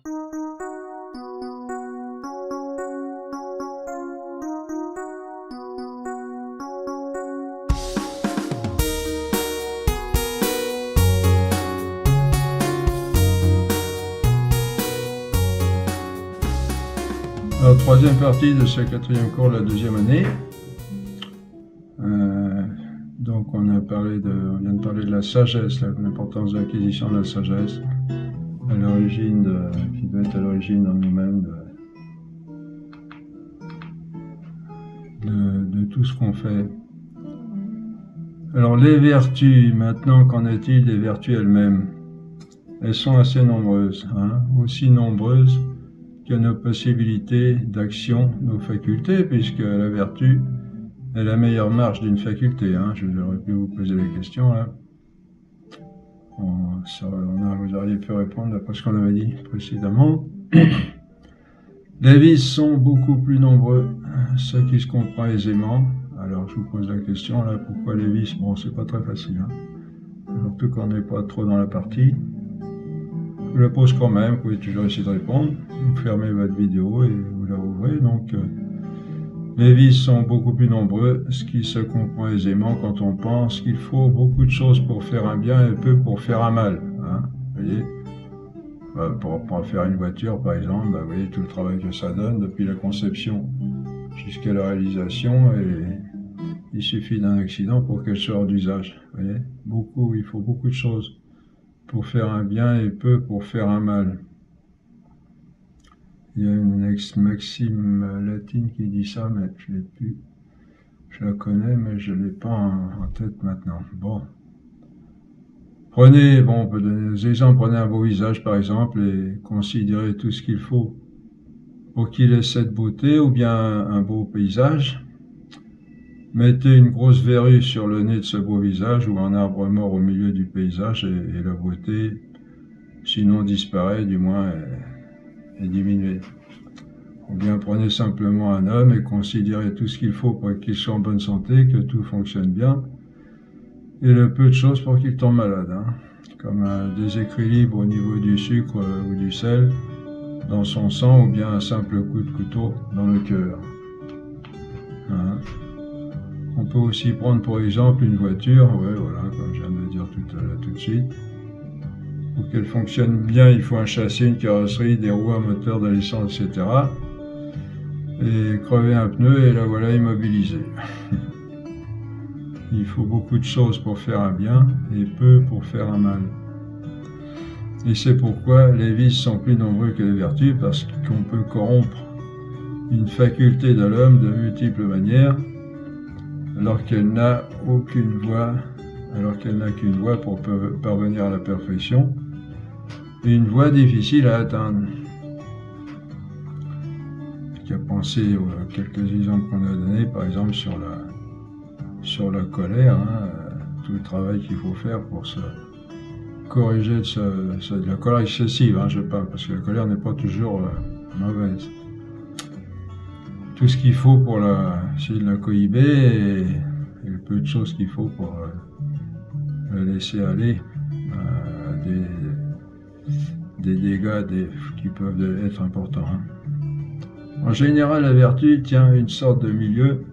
Alors, troisième partie de ce quatrième cours de la deuxième année. Donc on vient de parler de la sagesse, l'importance de l'acquisition de la sagesse, à l'origine qui doit être à l'origine en nous-mêmes de tout ce qu'on fait. Alors les vertus, maintenant, qu'en est-il des vertus elles-mêmes? Elles sont assez nombreuses, aussi nombreuses que nos possibilités d'action, nos facultés, puisque la vertu est la meilleure marche d'une faculté. J'aurais pu vous poser la question là. Vous auriez pu répondre d'après ce qu'on avait dit précédemment. Les vices sont beaucoup plus nombreux, ce qui se comprend aisément. Alors je vous pose la question là, pourquoi les vices? Bon, c'est pas très facile, surtout qu'on n'est pas trop dans la partie. Je la pose quand même, vous pouvez toujours essayer de répondre. Vous fermez votre vidéo et vous la rouvrez. Donc, les vices sont beaucoup plus nombreux, ce qui se comprend aisément quand on pense qu'il faut beaucoup de choses pour faire un bien et peu pour faire un mal. Vous voyez, pour faire une voiture, par exemple, vous voyez tout le travail que ça donne depuis la conception jusqu'à la réalisation, et il suffit d'un accident pour qu'elle sorte d'usage. Vous voyez, il faut beaucoup de choses pour faire un bien et peu pour faire un mal. Il y a une maxime latine qui dit ça, mais je l'ai plus. Je la connais, mais je l'ai pas en tête maintenant. Bon. On peut donner des exemples. Prenez un beau visage, par exemple, et considérez tout ce qu'il faut pour qu'il ait cette beauté, ou bien un beau paysage. Mettez une grosse verrue sur le nez de ce beau visage, ou un arbre mort au milieu du paysage, et la beauté, sinon disparaît, du moins est diminuée. Ou bien prenez simplement un homme et considérez tout ce qu'il faut pour qu'il soit en bonne santé, que tout fonctionne bien, et le peu de choses pour qu'il tombe malade, comme un déséquilibre au niveau du sucre ou du sel dans son sang, ou bien un simple coup de couteau dans le cœur. On peut aussi prendre pour exemple une voiture, voilà, comme je viens de le dire tout de suite. Pour qu'elle fonctionne bien, il faut un châssis, une carrosserie, des roues, un moteur, de l'essence, etc. Et crever un pneu, et la voilà immobilisée. Il faut beaucoup de choses pour faire un bien, et peu pour faire un mal. Et c'est pourquoi les vices sont plus nombreux que les vertus, parce qu'on peut corrompre une faculté de l'homme de multiples manières, alors qu'elle n'a qu'une voie pour parvenir à la perfection, et une voie difficile à atteindre. Qui a pensé à quelques exemples qu'on a donnés, par exemple sur la colère, tout le travail qu'il faut faire pour se corriger de la colère excessive, je parle, parce que la colère n'est pas toujours mauvaise. Tout ce qu'il faut pour essayer de la cohiber, et le peu de choses qu'il faut pour la laisser aller à des dégâts qui peuvent être importants. En général, la vertu tient une sorte de milieu,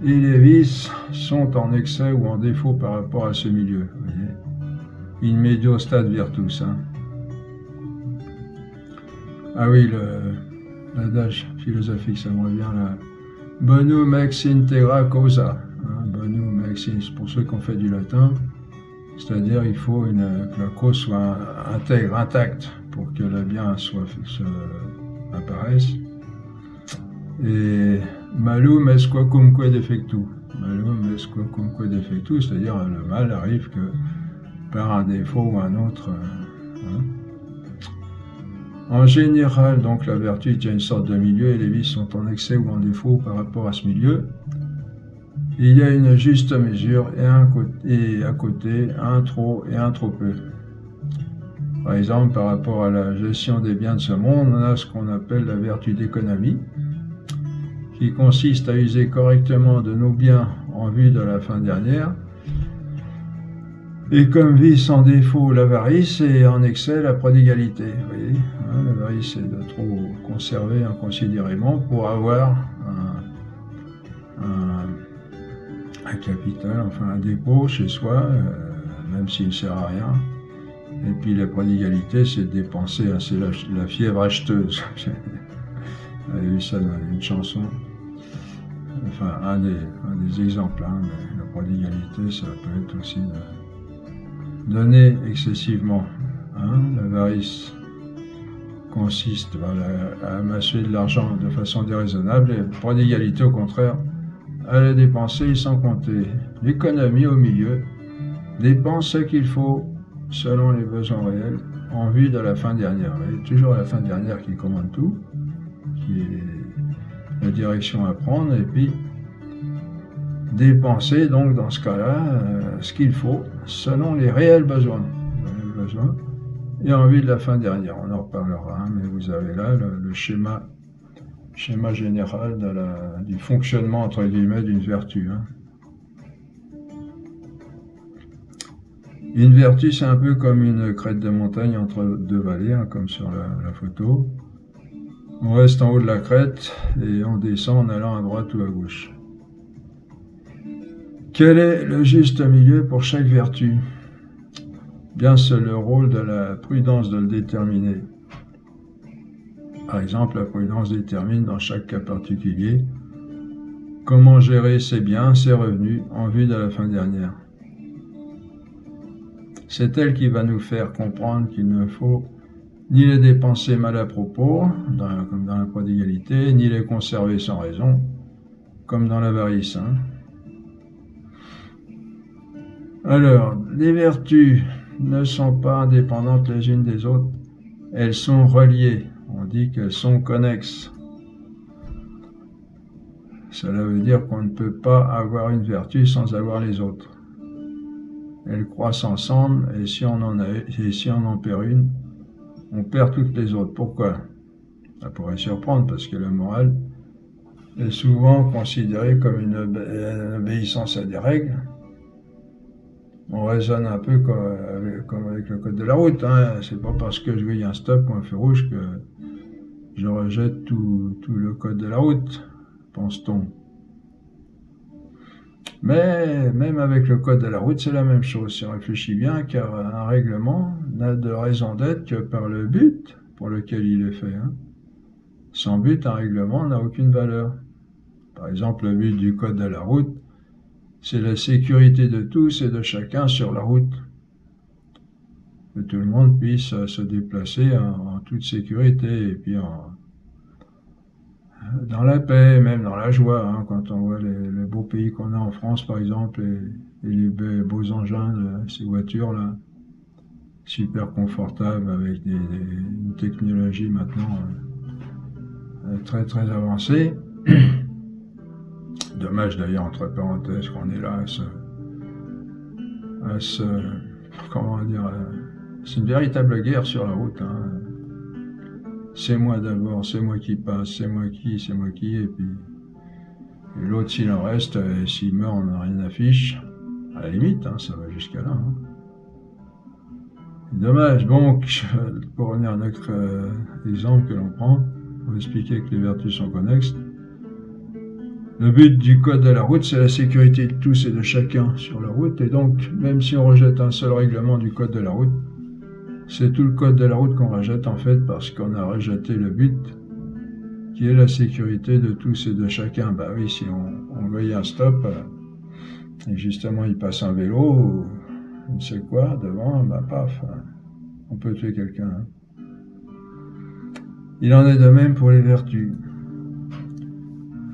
et les vices sont en excès ou en défaut par rapport à ce milieu. Vous voyez, in medio stat virtus. Ah oui, l'adage philosophique, ça me revient là. Bonum ex integra causa. Bonum ex, pour ceux qui ont fait du latin, c'est-à-dire il faut que la cause soit intègre, intacte, pour que le bien apparaisse. Et malum est quacumque defectu. Malum est quacumque defectu, c'est-à-dire le mal arrive que par un défaut ou un autre. En général, donc, la vertu tient une sorte de milieu, et les vices sont en excès ou en défaut par rapport à ce milieu. Il y a une juste mesure, et à côté, un trop et un trop peu. Par exemple, par rapport à la gestion des biens de ce monde, on a ce qu'on appelle la vertu d'économie, qui consiste à user correctement de nos biens en vue de la fin dernière, Et comme vice en défaut l'avarice et en excès la prodigalité. Vous voyez, hein, l'avarice c'est de trop conserver inconsidérément pour avoir un capital, enfin un dépôt chez soi, même s'il ne sert à rien. Et puis la prodigalité, c'est de dépenser, hein, c'est la fièvre acheteuse. J'avais vu ça dans une chanson. Enfin, un des exemples, hein, mais la prodigalité, ça peut être aussi de donner excessivement. Hein. L'avarice consiste à amasser de l'argent de façon déraisonnable, et la prodigalité, au contraire, à la dépenser sans compter. L'économie au milieu dépense ce qu'il faut selon les besoins réels en vue de la fin dernière. Et toujours la fin dernière qui commande tout, qui est la direction à prendre, et puis dépenser donc dans ce cas-là ce qu'il faut selon les réels besoins. Et en vue de la fin dernière, on en reparlera, hein, mais vous avez là le schéma général du fonctionnement entre guillemets d'une vertu. Hein. Une vertu, c'est un peu comme une crête de montagne entre deux vallées, hein, comme sur la photo. On reste en haut de la crête et on descend en allant à droite ou à gauche. Quel est le juste milieu pour chaque vertu? Bien, c'est le rôle de la prudence de le déterminer. Par exemple, la prudence détermine dans chaque cas particulier comment gérer ses biens, ses revenus en vue de la fin dernière. C'est elle qui va nous faire comprendre qu'il ne faut ni les dépenser mal à propos, comme dans la prodigalité, ni les conserver sans raison, comme dans l'avarice. Hein. Alors, les vertus ne sont pas indépendantes les unes des autres, elles sont reliées. On dit qu'elles sont connexes. Cela veut dire qu'on ne peut pas avoir une vertu sans avoir les autres. Elles croissent ensemble, et si on en perd une, on perd toutes les autres. Pourquoi? Ça pourrait surprendre, parce que la morale est souvent considérée comme une obéissance à des règles. On raisonne un peu comme avec le code de la route. Hein. C'est pas parce que je grille un stop ou un feu rouge que je rejette tout le code de la route, pense-t-on. Mais même avec le code de la route, c'est la même chose. Si on réfléchit bien, car un règlement n'a de raison d'être que par le but pour lequel il est fait. Hein. Sans but, un règlement n'a aucune valeur. Par exemple, le but du code de la route, c'est la sécurité de tous et de chacun sur la route. Que tout le monde puisse se déplacer en toute sécurité et puis dans la paix, même dans la joie. Hein, quand on voit les beaux pays qu'on a en France, par exemple, et les beaux engins de ces voitures-là, super confortables avec une technologie maintenant très très avancée. Dommage d'ailleurs, entre parenthèses, qu'on est là comment dire, c'est une véritable guerre sur la route. Hein. C'est moi d'abord, c'est moi qui passe, c'est moi qui, et puis l'autre s'il en reste, et s'il meurt, on n'a rien affiche. À la limite, hein, ça va jusqu'à là. Hein. Dommage. Donc, pour revenir à notre exemple que l'on prend, pour expliquer que les vertus sont connexes, le but du code de la route, c'est la sécurité de tous et de chacun sur la route. Et donc, même si on rejette un seul règlement du code de la route, c'est tout le code de la route qu'on rejette en fait parce qu'on a rejeté le but qui est la sécurité de tous et de chacun. Bah oui, si on voyait un stop et justement il passe un vélo ou je ne sais quoi devant, bah paf, on peut tuer quelqu'un. Hein. Il en est de même pour les vertus.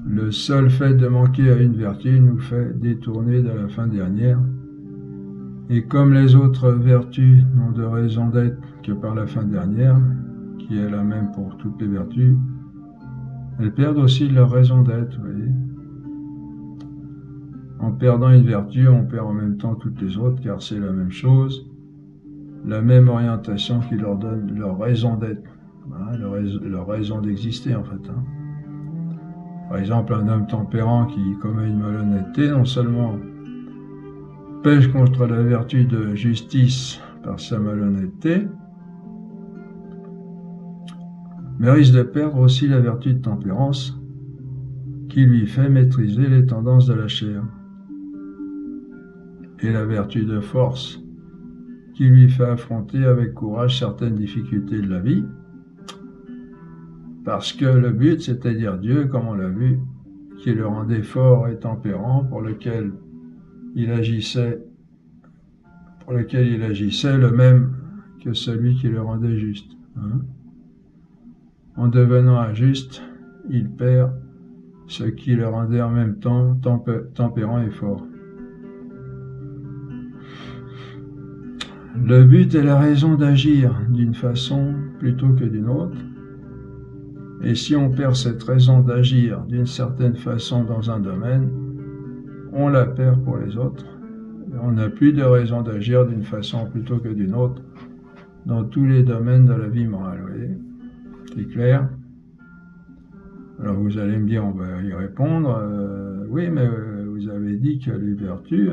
Le seul fait de manquer à une vertu nous fait détourner de la fin dernière. Et comme les autres vertus n'ont de raison d'être que par la fin dernière, qui est la même pour toutes les vertus, elles perdent aussi leur raison d'être, vous voyez. En perdant une vertu, on perd en même temps toutes les autres, car c'est la même chose, la même orientation qui leur donne leur raison d'être, hein, leur raison d'exister en fait. Hein. Par exemple, un homme tempérant qui commet une malhonnêteté, non seulement pêche contre la vertu de justice par sa malhonnêteté, mais risque de perdre aussi la vertu de tempérance qui lui fait maîtriser les tendances de la chair, et la vertu de force qui lui fait affronter avec courage certaines difficultés de la vie, parce que le but, c'est-à-dire Dieu, comme on l'a vu, qui le rendait fort et tempérant, pour lequel il agissait le même que celui qui le rendait juste. En devenant injuste, il perd ce qui le rendait en même temps tempérant et fort. Le but est la raison d'agir d'une façon plutôt que d'une autre. Et si on perd cette raison d'agir d'une certaine façon dans un domaine, on la perd pour les autres. Et on n'a plus de raison d'agir d'une façon plutôt que d'une autre dans tous les domaines de la vie morale. Vous voyez, c'est clair? Alors vous allez me dire, on va y répondre, oui, mais vous avez dit que les vertus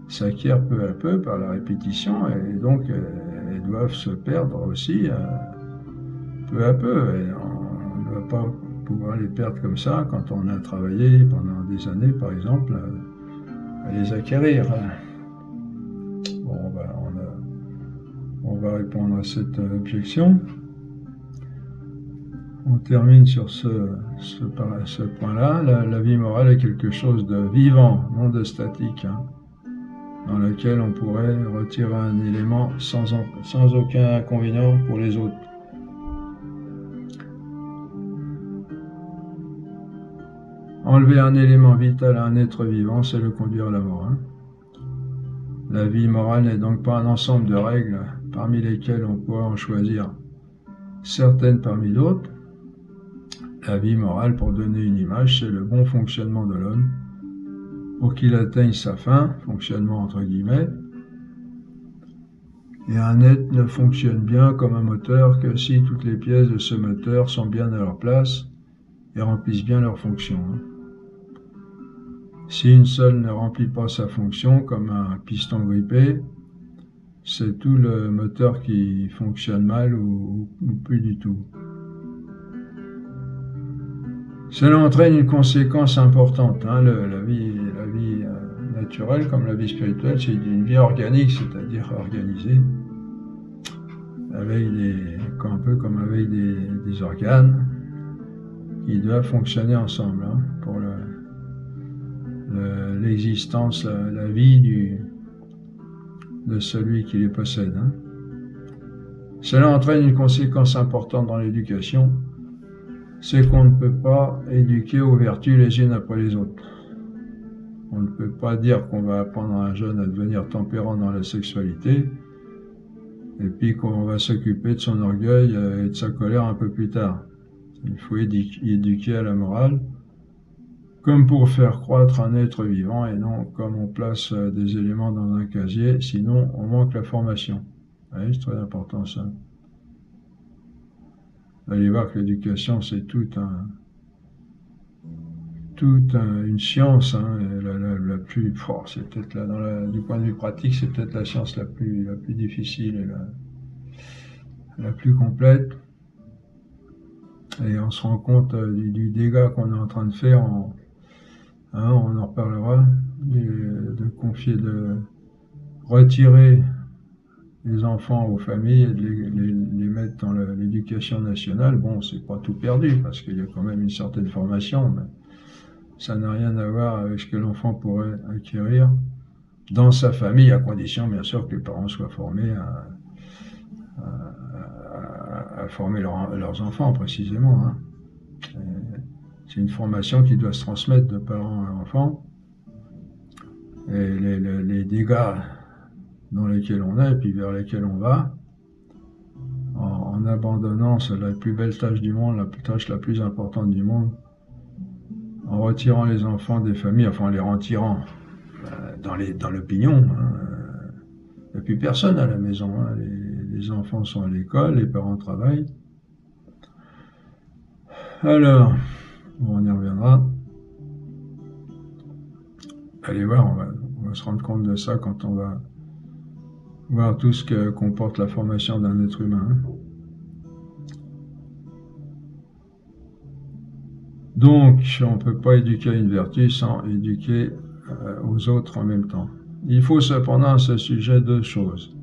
s'acquièrent peu à peu par la répétition, et donc elles doivent se perdre aussi peu à peu. Et on ne doit pas pouvoir les perdre comme ça quand on a travaillé pendant des années, par exemple, à les acquérir. Bon, on va répondre à cette objection. On termine sur ce point-là. La vie morale est quelque chose de vivant, non de statique, dans lequel on pourrait retirer un élément sans aucun inconvénient pour les autres. Enlever un élément vital à un être vivant, c'est le conduire à la mort. La vie morale n'est donc pas un ensemble de règles parmi lesquelles on pourrait en choisir certaines parmi d'autres. La vie morale, pour donner une image, c'est le bon fonctionnement de l'homme pour qu'il atteigne sa fin, fonctionnement entre guillemets. Et un être ne fonctionne bien comme un moteur que si toutes les pièces de ce moteur sont bien à leur place et remplissent bien leur fonction. Si une seule ne remplit pas sa fonction, comme un piston grippé, c'est tout le moteur qui fonctionne mal ou plus du tout. Cela entraîne une conséquence importante. La vie naturelle, comme la vie spirituelle, c'est une vie organique, c'est-à-dire organisée, avec un peu comme avec des organes qui doivent fonctionner ensemble pour l'existence, la vie de celui qui les possède. Cela entraîne une conséquence importante dans l'éducation, c'est qu'on ne peut pas éduquer aux vertus les unes après les autres. On ne peut pas dire qu'on va apprendre à un jeune à devenir tempérant dans la sexualité, et puis qu'on va s'occuper de son orgueil et de sa colère un peu plus tard. Il faut éduquer à la morale, comme pour faire croître un être vivant, et non comme on place des éléments dans un casier, sinon on manque la formation. Oui, c'est très important ça. Vous allez voir que l'éducation, c'est toute une science, la plus forte. C'est peut-être du point de vue pratique, c'est peut-être la science la plus difficile et la plus complète. Et on se rend compte du dégât qu'on est en train de faire. On en reparlera, de retirer les enfants aux familles et de les mettre dans l'éducation nationale. Bon, c'est pas tout perdu parce qu'il y a quand même une certaine formation, mais ça n'a rien à voir avec ce que l'enfant pourrait acquérir dans sa famille, à condition bien sûr que les parents soient formés à former leurs enfants précisément. C'est une formation qui doit se transmettre de parents à enfants. Et les dégâts dans lesquels on est et puis vers lesquels on va, en abandonnant la plus belle tâche du monde, la tâche la plus importante du monde, en retirant les enfants des familles, enfin en les retirant dans l'opinion. Il n'y a plus personne à la maison. Les enfants sont à l'école, les parents travaillent. Alors, on y reviendra. Allez voir, on va va se rendre compte de ça quand on va voir tout ce que comporte la formation d'un être humain. Donc, on ne peut pas éduquer une vertu sans éduquer aux autres en même temps. Il faut cependant à ce sujet deux choses.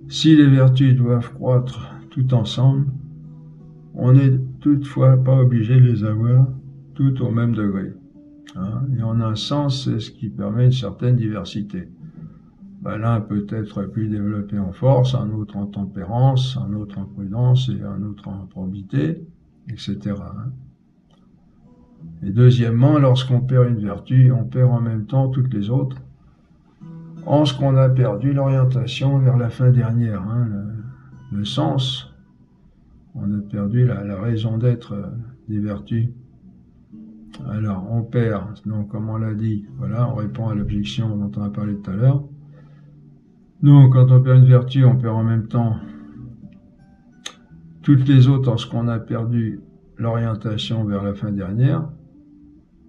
Si les vertus doivent croître tout ensemble, on n'est toutefois pas obligé de les avoir toutes au même degré. Et en un sens, c'est ce qui permet une certaine diversité. L'un peut être plus développé en force, un autre en tempérance, un autre en prudence et un autre en probité, etc. Et deuxièmement, lorsqu'on perd une vertu, on perd en même temps toutes les autres, en ce qu'on a perdu l'orientation vers la fin dernière, le sens. On a perdu la raison d'être des vertus. Alors, on perd, donc comme on l'a dit, voilà, on répond à l'objection dont on a parlé tout à l'heure. Donc, quand on perd une vertu, on perd en même temps toutes les autres en ce qu'on a perdu l'orientation vers la fin dernière,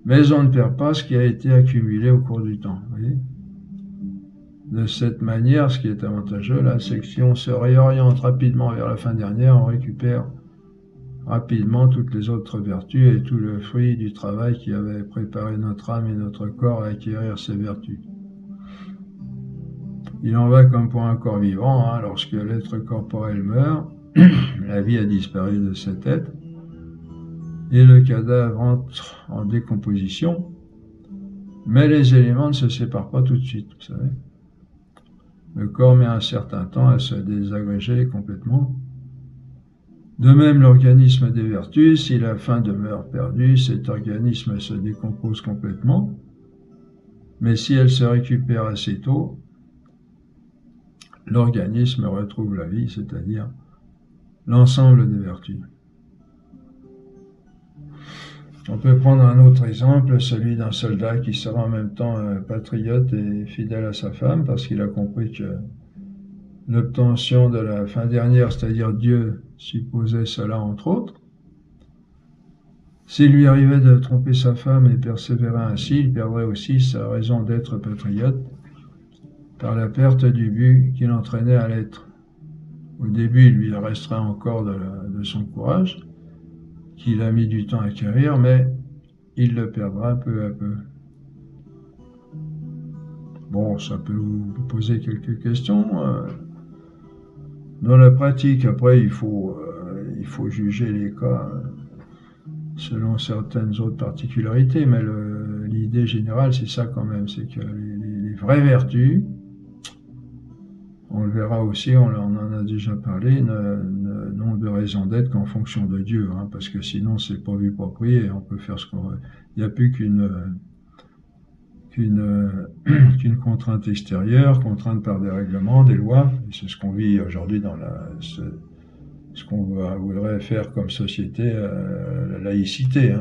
mais on ne perd pas ce qui a été accumulé au cours du temps. Vous voyez ? De cette manière, ce qui est avantageux, là, c'est que si on se réoriente rapidement vers la fin dernière, on récupère rapidement toutes les autres vertus et tout le fruit du travail qui avait préparé notre âme et notre corps à acquérir ces vertus. Il en va comme pour un corps vivant, lorsque l'être corporel meurt, la vie a disparu de cet être, et le cadavre entre en décomposition, mais les éléments ne se séparent pas tout de suite, vous savez. Le corps met un certain temps à se désagréger complètement. De même, l'organisme des vertus, si la fin demeure perdue, cet organisme se décompose complètement, mais si elle se récupère assez tôt, l'organisme retrouve la vie, c'est-à-dire l'ensemble des vertus. On peut prendre un autre exemple, celui d'un soldat qui sera en même temps patriote et fidèle à sa femme, parce qu'il a compris que l'obtention de la fin dernière, c'est-à-dire Dieu, supposait cela entre autres. S'il lui arrivait de tromper sa femme et persévérer ainsi, il perdrait aussi sa raison d'être patriote par la perte du but qu'il entraînait à l'être. Au début, il lui resterait encore de son courage, qu'il a mis du temps à acquérir, mais il le perdra peu à peu. Bon, ça peut vous poser quelques questions. Dans la pratique, après, il faut juger les cas selon certaines autres particularités, mais l'idée générale, c'est ça quand même, c'est que les vraies vertus, on le verra aussi, on en a déjà parlé, n'ont de raison d'être qu'en fonction de Dieu, parce que sinon c'est pas vu, pas pris, et on peut faire ce qu'on veut. Il n'y a plus qu'une contrainte extérieure, contrainte par des règlements, des lois, et c'est ce qu'on vit aujourd'hui dans ce qu'on voudrait faire comme société, la laïcité.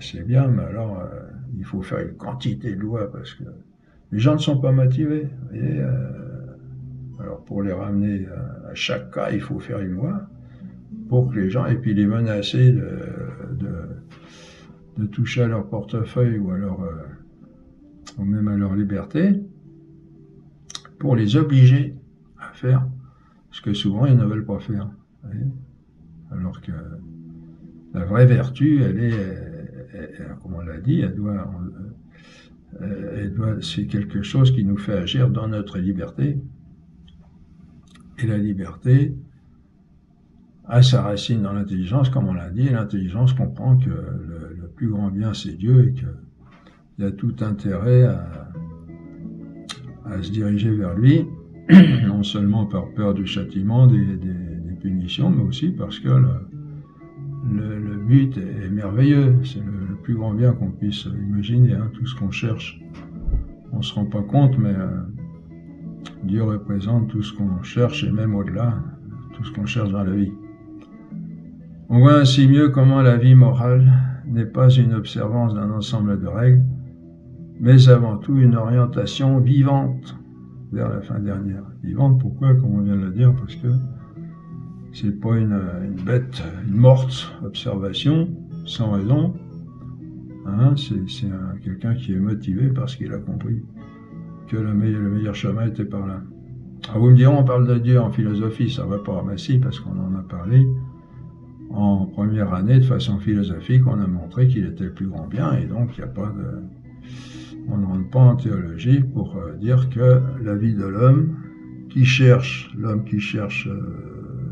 C'est bien, mais alors il faut faire une quantité de lois, parce que les gens ne sont pas motivés. Vous voyez, alors pour les ramener à chaque cas, il faut faire une loi pour que les gens, et puis les menacer de toucher à leur portefeuille ou même à leur liberté, pour les obliger à faire ce que souvent ils ne veulent pas faire. Vous voyez, alors que la vraie vertu, comme on l'a dit, c'est quelque chose qui nous fait agir dans notre liberté. Et la liberté a sa racine dans l'intelligence, comme on l'a dit, et l'intelligence comprend que le plus grand bien c'est Dieu et qu'il y a tout intérêt à se diriger vers lui, non seulement par peur du châtiment, des punitions, mais aussi parce que le but est merveilleux, c'est le plus grand bien qu'on puisse imaginer, tout ce qu'on cherche. On ne se rend pas compte, mais Dieu représente tout ce qu'on cherche et même au-delà, tout ce qu'on cherche dans la vie. On voit ainsi mieux comment la vie morale n'est pas une observance d'un ensemble de règles, mais avant tout une orientation vivante vers la fin dernière. Vivante, pourquoi? Comme on vient de le dire, parce que c'est pas une bête, une morte observation, sans raison, Hein, c'est quelqu'un qui est motivé parce qu'il a compris que le meilleur chemin était par là. Alors vous me direz, on parle de Dieu en philosophie, ça va pas. Mais si, parce qu'on en a parlé en première année de façon philosophique, on a montré qu'il était le plus grand bien, et donc il n'y a pas de... On ne rentre pas en théologie pour dire que la vie de l'homme qui cherche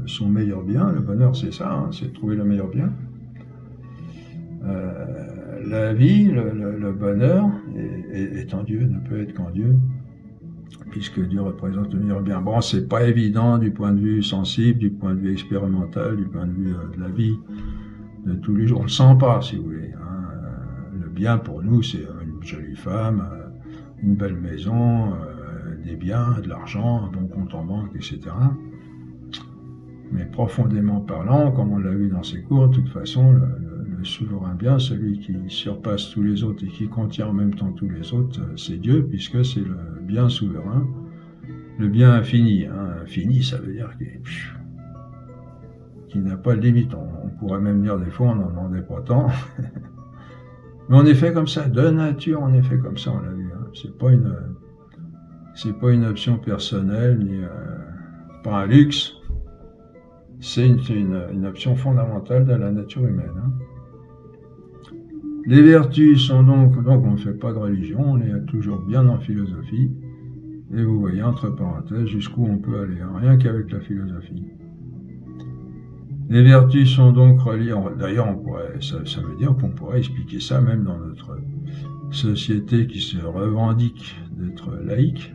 son meilleur bien, le bonheur c'est ça, hein, c'est de trouver le meilleur bien. La vie, le bonheur est en Dieu, ne peut être qu'en Dieu, puisque Dieu représente le meilleur bien. Bon, c'est pas évident du point de vue sensible, du point de vue expérimental, du point de vue de la vie de tous les jours. On le sent pas, si vous voulez. Hein. Le bien pour nous, c'est une jolie femme, une belle maison, des biens, de l'argent, un bon compte en banque, etc. Mais profondément parlant, comme on l'a vu dans ces cours, de toute façon, le souverain bien, celui qui surpasse tous les autres et qui contient en même temps tous les autres, c'est Dieu, puisque c'est le bien souverain, le bien infini. Hein. Infini, ça veut dire qu'il n'a pas de limite. On pourrait même dire des fois, on n'en demandait pas tant. Mais on est fait comme ça, de nature, on est fait comme ça, on l'a vu. Hein. C'est pas une option personnelle, ni pas un luxe. C'est une option fondamentale de la nature humaine. Hein. Les vertus sont donc on ne fait pas de religion, on est toujours bien en philosophie, et vous voyez entre parenthèses jusqu'où on peut aller, hein, rien qu'avec la philosophie. Les vertus sont donc reliées, d'ailleurs ça veut dire qu'on pourrait expliquer ça même dans notre société qui se revendique d'être laïque,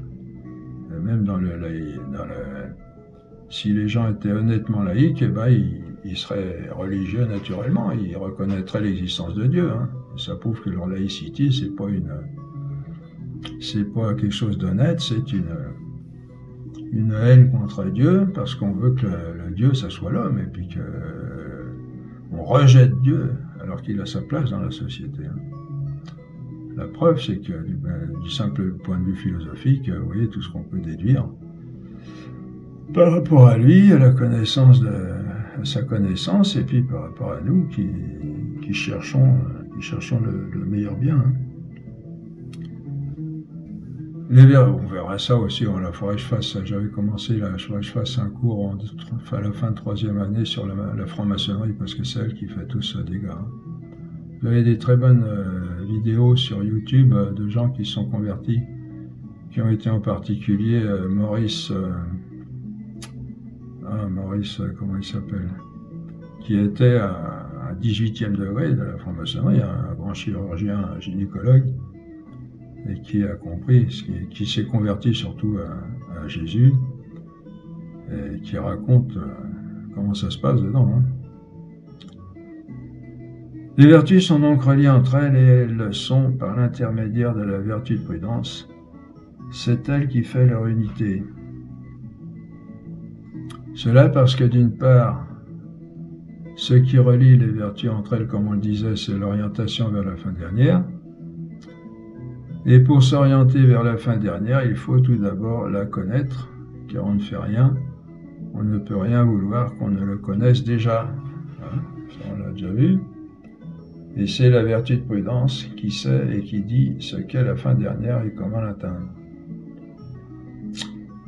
et même si les gens étaient honnêtement laïques, eh ben, ils seraient religieux naturellement, ils reconnaîtraient l'existence de Dieu. Hein. Ça prouve que leur laïcité, c'est pas quelque chose d'honnête, c'est une haine contre Dieu, parce qu'on veut que le Dieu, ça soit l'homme, et puis qu'on rejette Dieu, alors qu'il a sa place dans la société. Hein. La preuve, c'est que du simple point de vue philosophique, vous voyez tout ce qu'on peut déduire par rapport à lui, à sa connaissance, et puis par rapport à nous qui cherchons le meilleur bien. Hein. On verra ça aussi, il faudrait que je fasse ça. J'avais commencé là, il faudrait que je fasse un cours à la fin de 3e année sur la franc-maçonnerie, parce que c'est elle qui fait tous ce dégât. Hein. Vous avez des très bonnes vidéos sur YouTube de gens qui sont convertis, qui ont été en particulier Maurice, comment il s'appelle, qui était à 18e degré de la franc-maçonnerie, un grand chirurgien, un gynécologue, et qui a compris, qui s'est converti surtout à Jésus, et qui raconte comment ça se passe dedans. Hein. Les vertus sont donc reliées entre elles, et elles le sont par l'intermédiaire de la vertu de prudence. C'est elle qui fait leur unité. Cela parce que d'une part, ce qui relie les vertus entre elles, comme on le disait, c'est l'orientation vers la fin dernière. Et pour s'orienter vers la fin dernière, il faut tout d'abord la connaître, car on ne fait rien, on ne peut rien vouloir qu'on ne le connaisse déjà. Hein, ça on l'a déjà vu. Et c'est la vertu de prudence qui sait et qui dit ce qu'est la fin dernière et comment l'atteindre.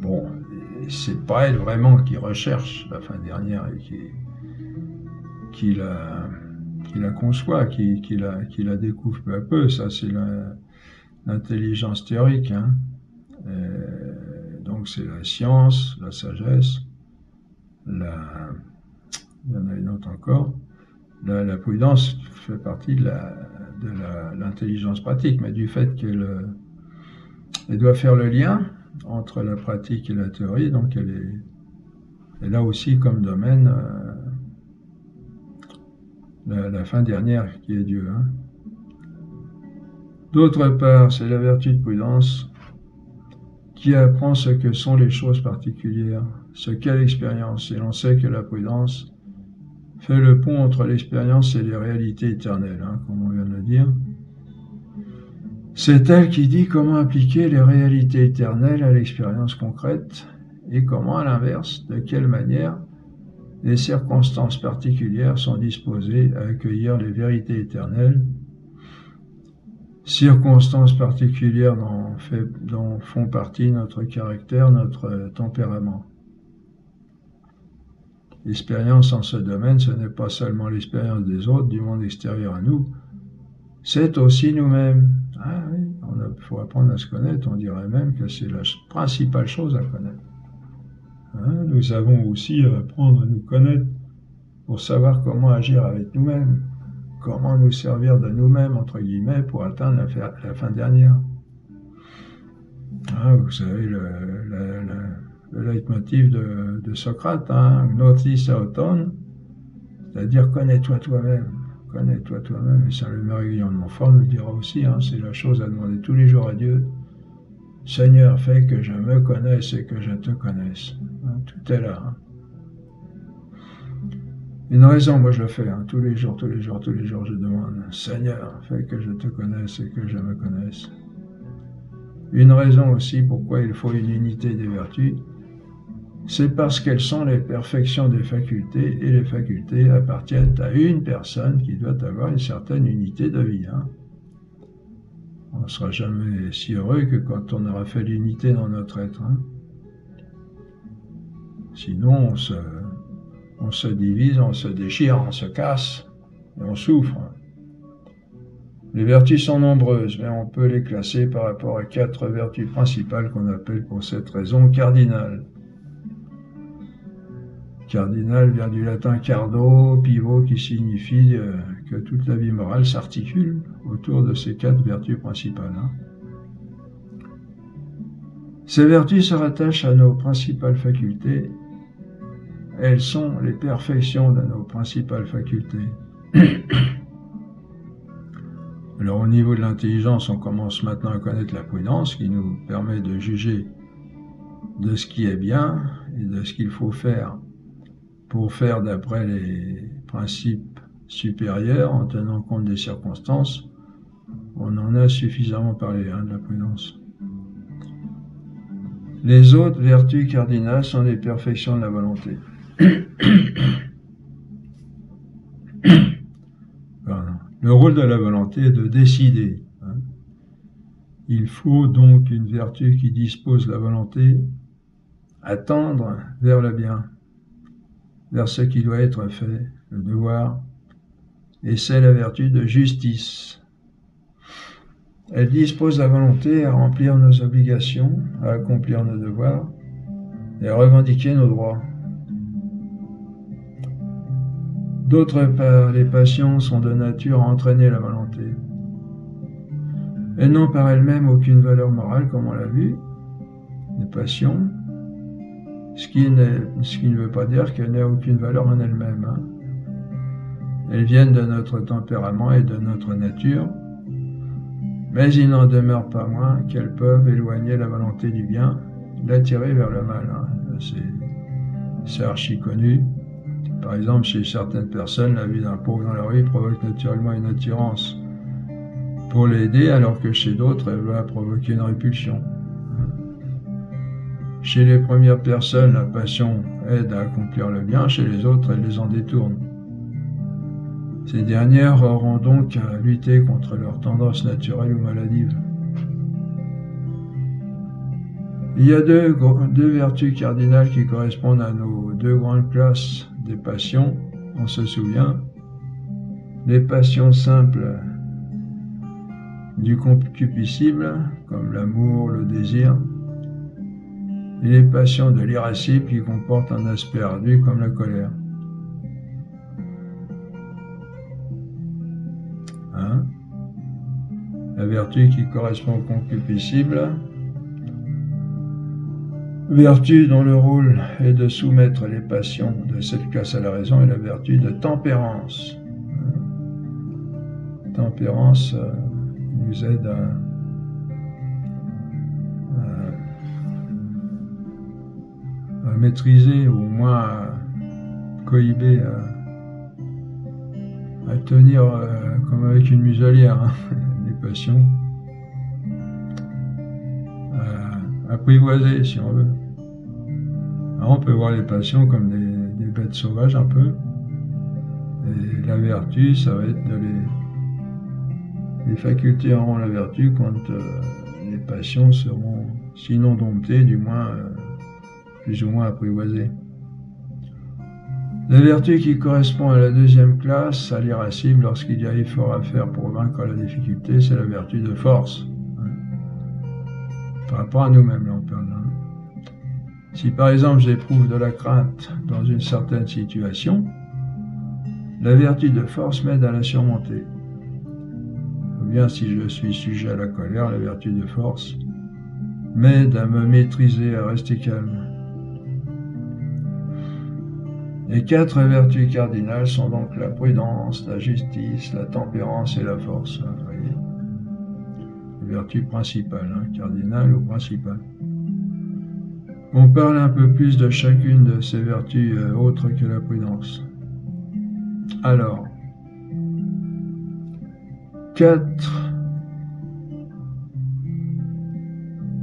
Bon, c'est pas elle vraiment qui recherche la fin dernière et qui la conçoit, qui la découvre peu à peu. Ça, c'est l'intelligence théorique. Hein. Donc, c'est la science, la sagesse, il y en a une autre encore. La prudence fait partie de l'intelligence pratique, mais du fait qu'elle doit faire le lien entre la pratique et la théorie, donc elle a aussi comme domaine la fin dernière qui est Dieu. Hein. D'autre part, c'est la vertu de prudence qui apprend ce que sont les choses particulières, ce qu'est l'expérience, et l'on sait que la prudence fait le pont entre l'expérience et les réalités éternelles, hein, comme on vient de le dire. C'est elle qui dit comment appliquer les réalités éternelles à l'expérience concrète et comment, à l'inverse, de quelle manière les circonstances particulières sont disposées à accueillir les vérités éternelles circonstances particulières dont font partie notre caractère, notre tempérament. L'expérience en ce domaine, ce n'est pas seulement l'expérience des autres, du monde extérieur à nous, c'est aussi nous-mêmes. Ah oui, il faut apprendre à se connaître, on dirait même que c'est la principale chose à connaître. Hein, nous avons aussi à apprendre à nous connaître pour savoir comment agir avec nous-mêmes, comment nous servir de nous-mêmes, entre guillemets, pour atteindre la fin dernière. Hein, vous savez, le leitmotiv de Socrate, hein, Gnosis auton, c'est-à-dire connais-toi toi-même. Connais-toi toi-même, et Saint Louis-Marie Guillaume de Montfort nous le dira aussi, hein, c'est la chose à demander tous les jours à Dieu. Seigneur, fais que je me connaisse et que je te connaisse. Hein, tout est là. Hein. Une raison, moi je le fais, hein, tous les jours, je demande, Seigneur, fais que je te connaisse et que je me connaisse. Une raison aussi pourquoi il faut une unité des vertus, c'est parce qu'elles sont les perfections des facultés, et les facultés appartiennent à une personne qui doit avoir une certaine unité de vie. Hein. On ne sera jamais si heureux que quand on aura fait l'unité dans notre être. Hein. Sinon, on se divise, on se déchire, on se casse, et on souffre. Les vertus sont nombreuses, mais on peut les classer par rapport à 4 vertus principales qu'on appelle pour cette raison cardinales. Cardinal vient du latin cardo, pivot, qui signifie que toute la vie morale s'articule autour de ces 4 vertus principales. Hein. Ces vertus se rattachent à nos principales facultés. Elles sont les perfections de nos principales facultés. Alors au niveau de l'intelligence, on commence maintenant à connaître la prudence qui nous permet de juger de ce qui est bien et de ce qu'il faut faire pour faire d'après les principes supérieurs en tenant compte des circonstances. On en a suffisamment parlé, hein, de la prudence. Les autres vertus cardinales sont les perfections de la volonté. Pardon. Le rôle de la volonté est de décider. Hein. Il faut donc une vertu qui dispose la volonté à tendre vers le bien, vers ce qui doit être fait, le devoir, et c'est la vertu de justice. Elle dispose la volonté à remplir nos obligations, à accomplir nos devoirs et à revendiquer nos droits. D'autre part, les passions sont de nature à entraîner la volonté. Elles n'ont par elles-mêmes aucune valeur morale, comme on l'a vu, les passions, ce qui ne veut pas dire qu'elles n'aient aucune valeur en elles-mêmes. Hein. Elles viennent de notre tempérament et de notre nature, mais il n'en demeure pas moins qu'elles peuvent éloigner la volonté du bien, l'attirer vers le mal. Hein. C'est archi connu. Par exemple, chez certaines personnes, la vue d'un pauvre dans la rue provoque naturellement une attirance pour l'aider, alors que chez d'autres, elle va provoquer une répulsion. Chez les premières personnes, la passion aide à accomplir le bien, chez les autres, elle les en détourne. Ces dernières auront donc à lutter contre leurs tendances naturelles ou maladives. Il y a deux vertus cardinales qui correspondent à nos 2 grandes classes des passions, on se souvient. Les passions simples du concupiscible, comme l'amour, le désir, et les passions de l'irascible qui comportent un aspect ardu comme la colère. Hein? La vertu qui correspond au concupiscible, vertu dont le rôle est de soumettre les passions de cette classe à la raison, est la vertu de tempérance. Tempérance nous aide à maîtriser, ou au moins à cohiber, à tenir comme avec une muselière, hein, les passions, à apprivoiser si on veut. Alors on peut voir les passions comme des bêtes sauvages un peu, et la vertu, ça va être Les facultés auront la vertu quand les passions seront, sinon domptées, du moins plus ou moins apprivoisées. La vertu qui correspond à la deuxième classe, à l'irascible, lorsqu'il y a effort à faire pour vaincre la difficulté, c'est la vertu de force. Par rapport à nous-mêmes, là, on parle. Si par exemple j'éprouve de la crainte dans une certaine situation, la vertu de force m'aide à la surmonter. Ou bien si je suis sujet à la colère, la vertu de force m'aide à me maîtriser, à rester calme. Les 4 vertus cardinales sont donc la prudence, la justice, la tempérance et la force. Vous voyez, les vertus principales, cardinales ou principales. On parle un peu plus de chacune de ces vertus autres que la prudence. Alors, 4.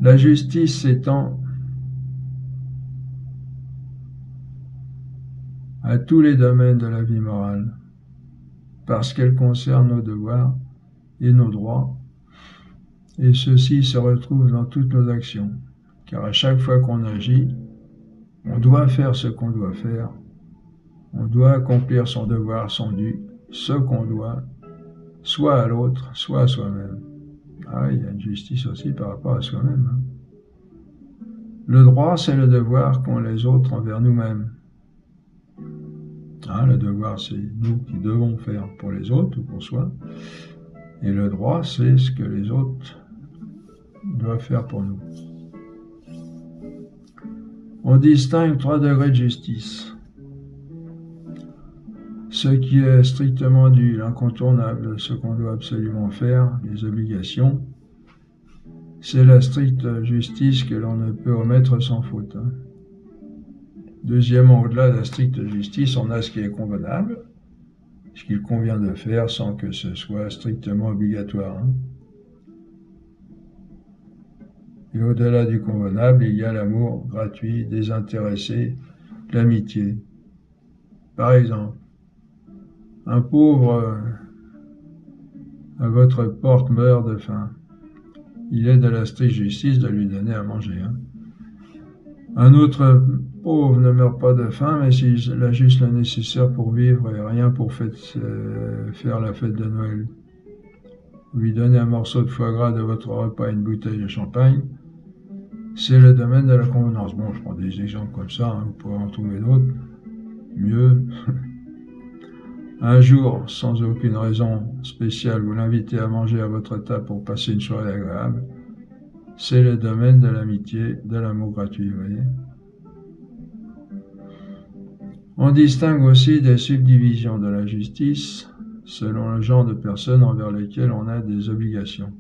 La justice s'étend à tous les domaines de la vie morale, parce qu'elle concerne nos devoirs et nos droits, et ceux-ci se retrouvent dans toutes nos actions, car à chaque fois qu'on agit, on doit faire ce qu'on doit faire, on doit accomplir son devoir, son dû, ce qu'on doit, soit à l'autre, soit à soi-même. Ah, il y a une justice aussi par rapport à soi-même. Le droit, c'est le devoir qu'ont les autres envers nous-mêmes. Le devoir, c'est nous qui devons faire pour les autres ou pour soi. Et le droit, c'est ce que les autres doivent faire pour nous. On distingue 3 degrés de justice. Ce qui est strictement dû, l'incontournable, ce qu'on doit absolument faire, les obligations, c'est la stricte justice que l'on ne peut omettre sans faute. Deuxièmement, au-delà de la stricte justice, on a ce qui est convenable, ce qu'il convient de faire sans que ce soit strictement obligatoire. Et au-delà du convenable, il y a l'amour gratuit, désintéressé, l'amitié. Par exemple, un pauvre à votre porte meurt de faim. Il est de la stricte justice de lui donner à manger. Un autre pauvre ne meurt pas de faim, mais s'il a juste le nécessaire pour vivre et rien pour faire la fête de Noël. Lui donner un morceau de foie gras de votre repas et une bouteille de champagne, c'est le domaine de la convenance. Bon, je prends des exemples comme ça, vous pourrez en trouver d'autres, mieux. Un jour, sans aucune raison spéciale, vous l'invitez à manger à votre table pour passer une soirée agréable, c'est le domaine de l'amitié, de l'amour gratuit, vous voyez. On distingue aussi des subdivisions de la justice selon le genre de personnes envers lesquelles on a des obligations.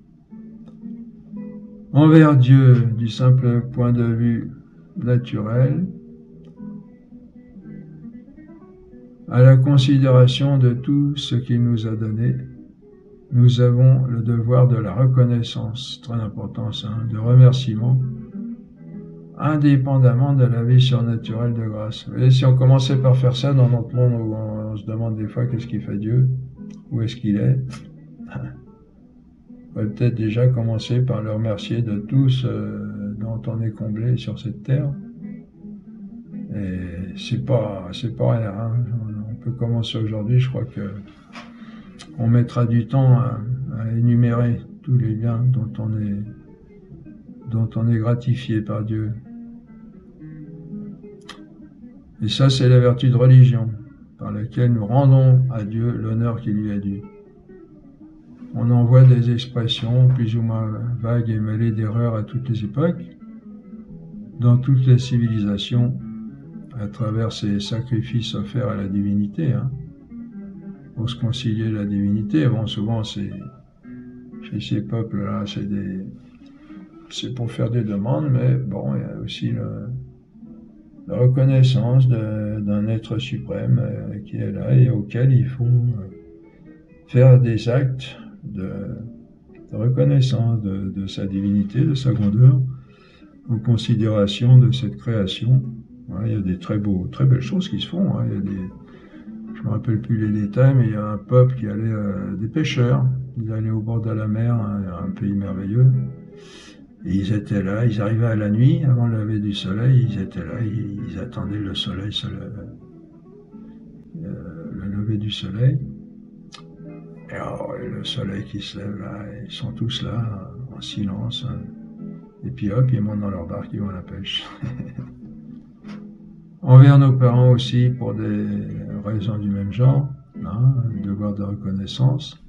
Envers Dieu, du simple point de vue naturel, à la considération de tout ce qu'il nous a donné, nous avons le devoir de la reconnaissance, très important ça, de remerciement, indépendamment de la vie surnaturelle de grâce. Vous voyez, si on commençait par faire ça dans notre monde où on se demande des fois qu'est-ce qu'il fait Dieu, où est-ce qu'il est, on va peut-être déjà commencer par le remercier de tout ce dont on est comblé sur cette terre. Et c'est pas rien. On peut commencer aujourd'hui, je crois que on mettra du temps à énumérer tous les biens dont on est gratifié par Dieu. Et ça, c'est la vertu de religion, par laquelle nous rendons à Dieu l'honneur qui lui est dû. On en voit des expressions plus ou moins vagues et mêlées d'erreurs à toutes les époques, dans toutes les civilisations, à travers ces sacrifices offerts à la divinité, pour se concilier la divinité. Bon, souvent, chez ces peuples-là, c'est pour faire des demandes, mais bon, il y a aussi la reconnaissance d'un être suprême qui est là et auquel il faut faire des actes de reconnaissance de sa divinité, de sa grandeur, en considération de cette création. Il y a des très belles choses qui se font. Je me rappelle plus les détails, mais il y a un peuple qui allait, des pêcheurs, ils allaient au bord de la mer, un pays merveilleux, et ils étaient là, ils arrivaient à la nuit, avant le lever du soleil, ils étaient là, ils attendaient le soleil, le lever du soleil, et alors, le soleil qui se lève là, ils sont tous là, en silence, et puis hop, ils montent dans leur barque, ils vont à la pêche. Envers nos parents aussi, pour des raisons du même genre, hein, devoir de reconnaissance,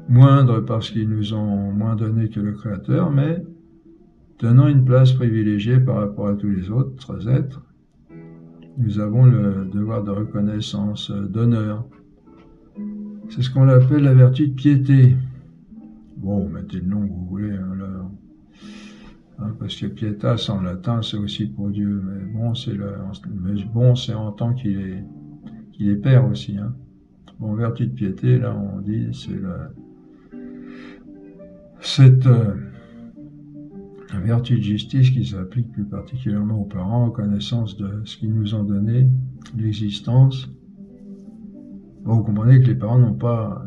moindre parce qu'ils nous ont moins donné que le Créateur, mais tenant une place privilégiée par rapport à tous les autres êtres, nous avons le devoir de reconnaissance, d'honneur. C'est ce qu'on appelle la vertu de piété. Bon, mettez le nom que vous voulez, hein, là. Hein, parce que pietas en latin c'est aussi pour Dieu, mais bon c'est en tant qu'il est Père aussi. Hein. Bon, vertu de piété, là on dit c'est cette vertu de justice qui s'applique plus particulièrement aux parents, en connaissance de ce qu'ils nous ont donné, l'existence. Bon, vous comprenez que les parents n'ont pas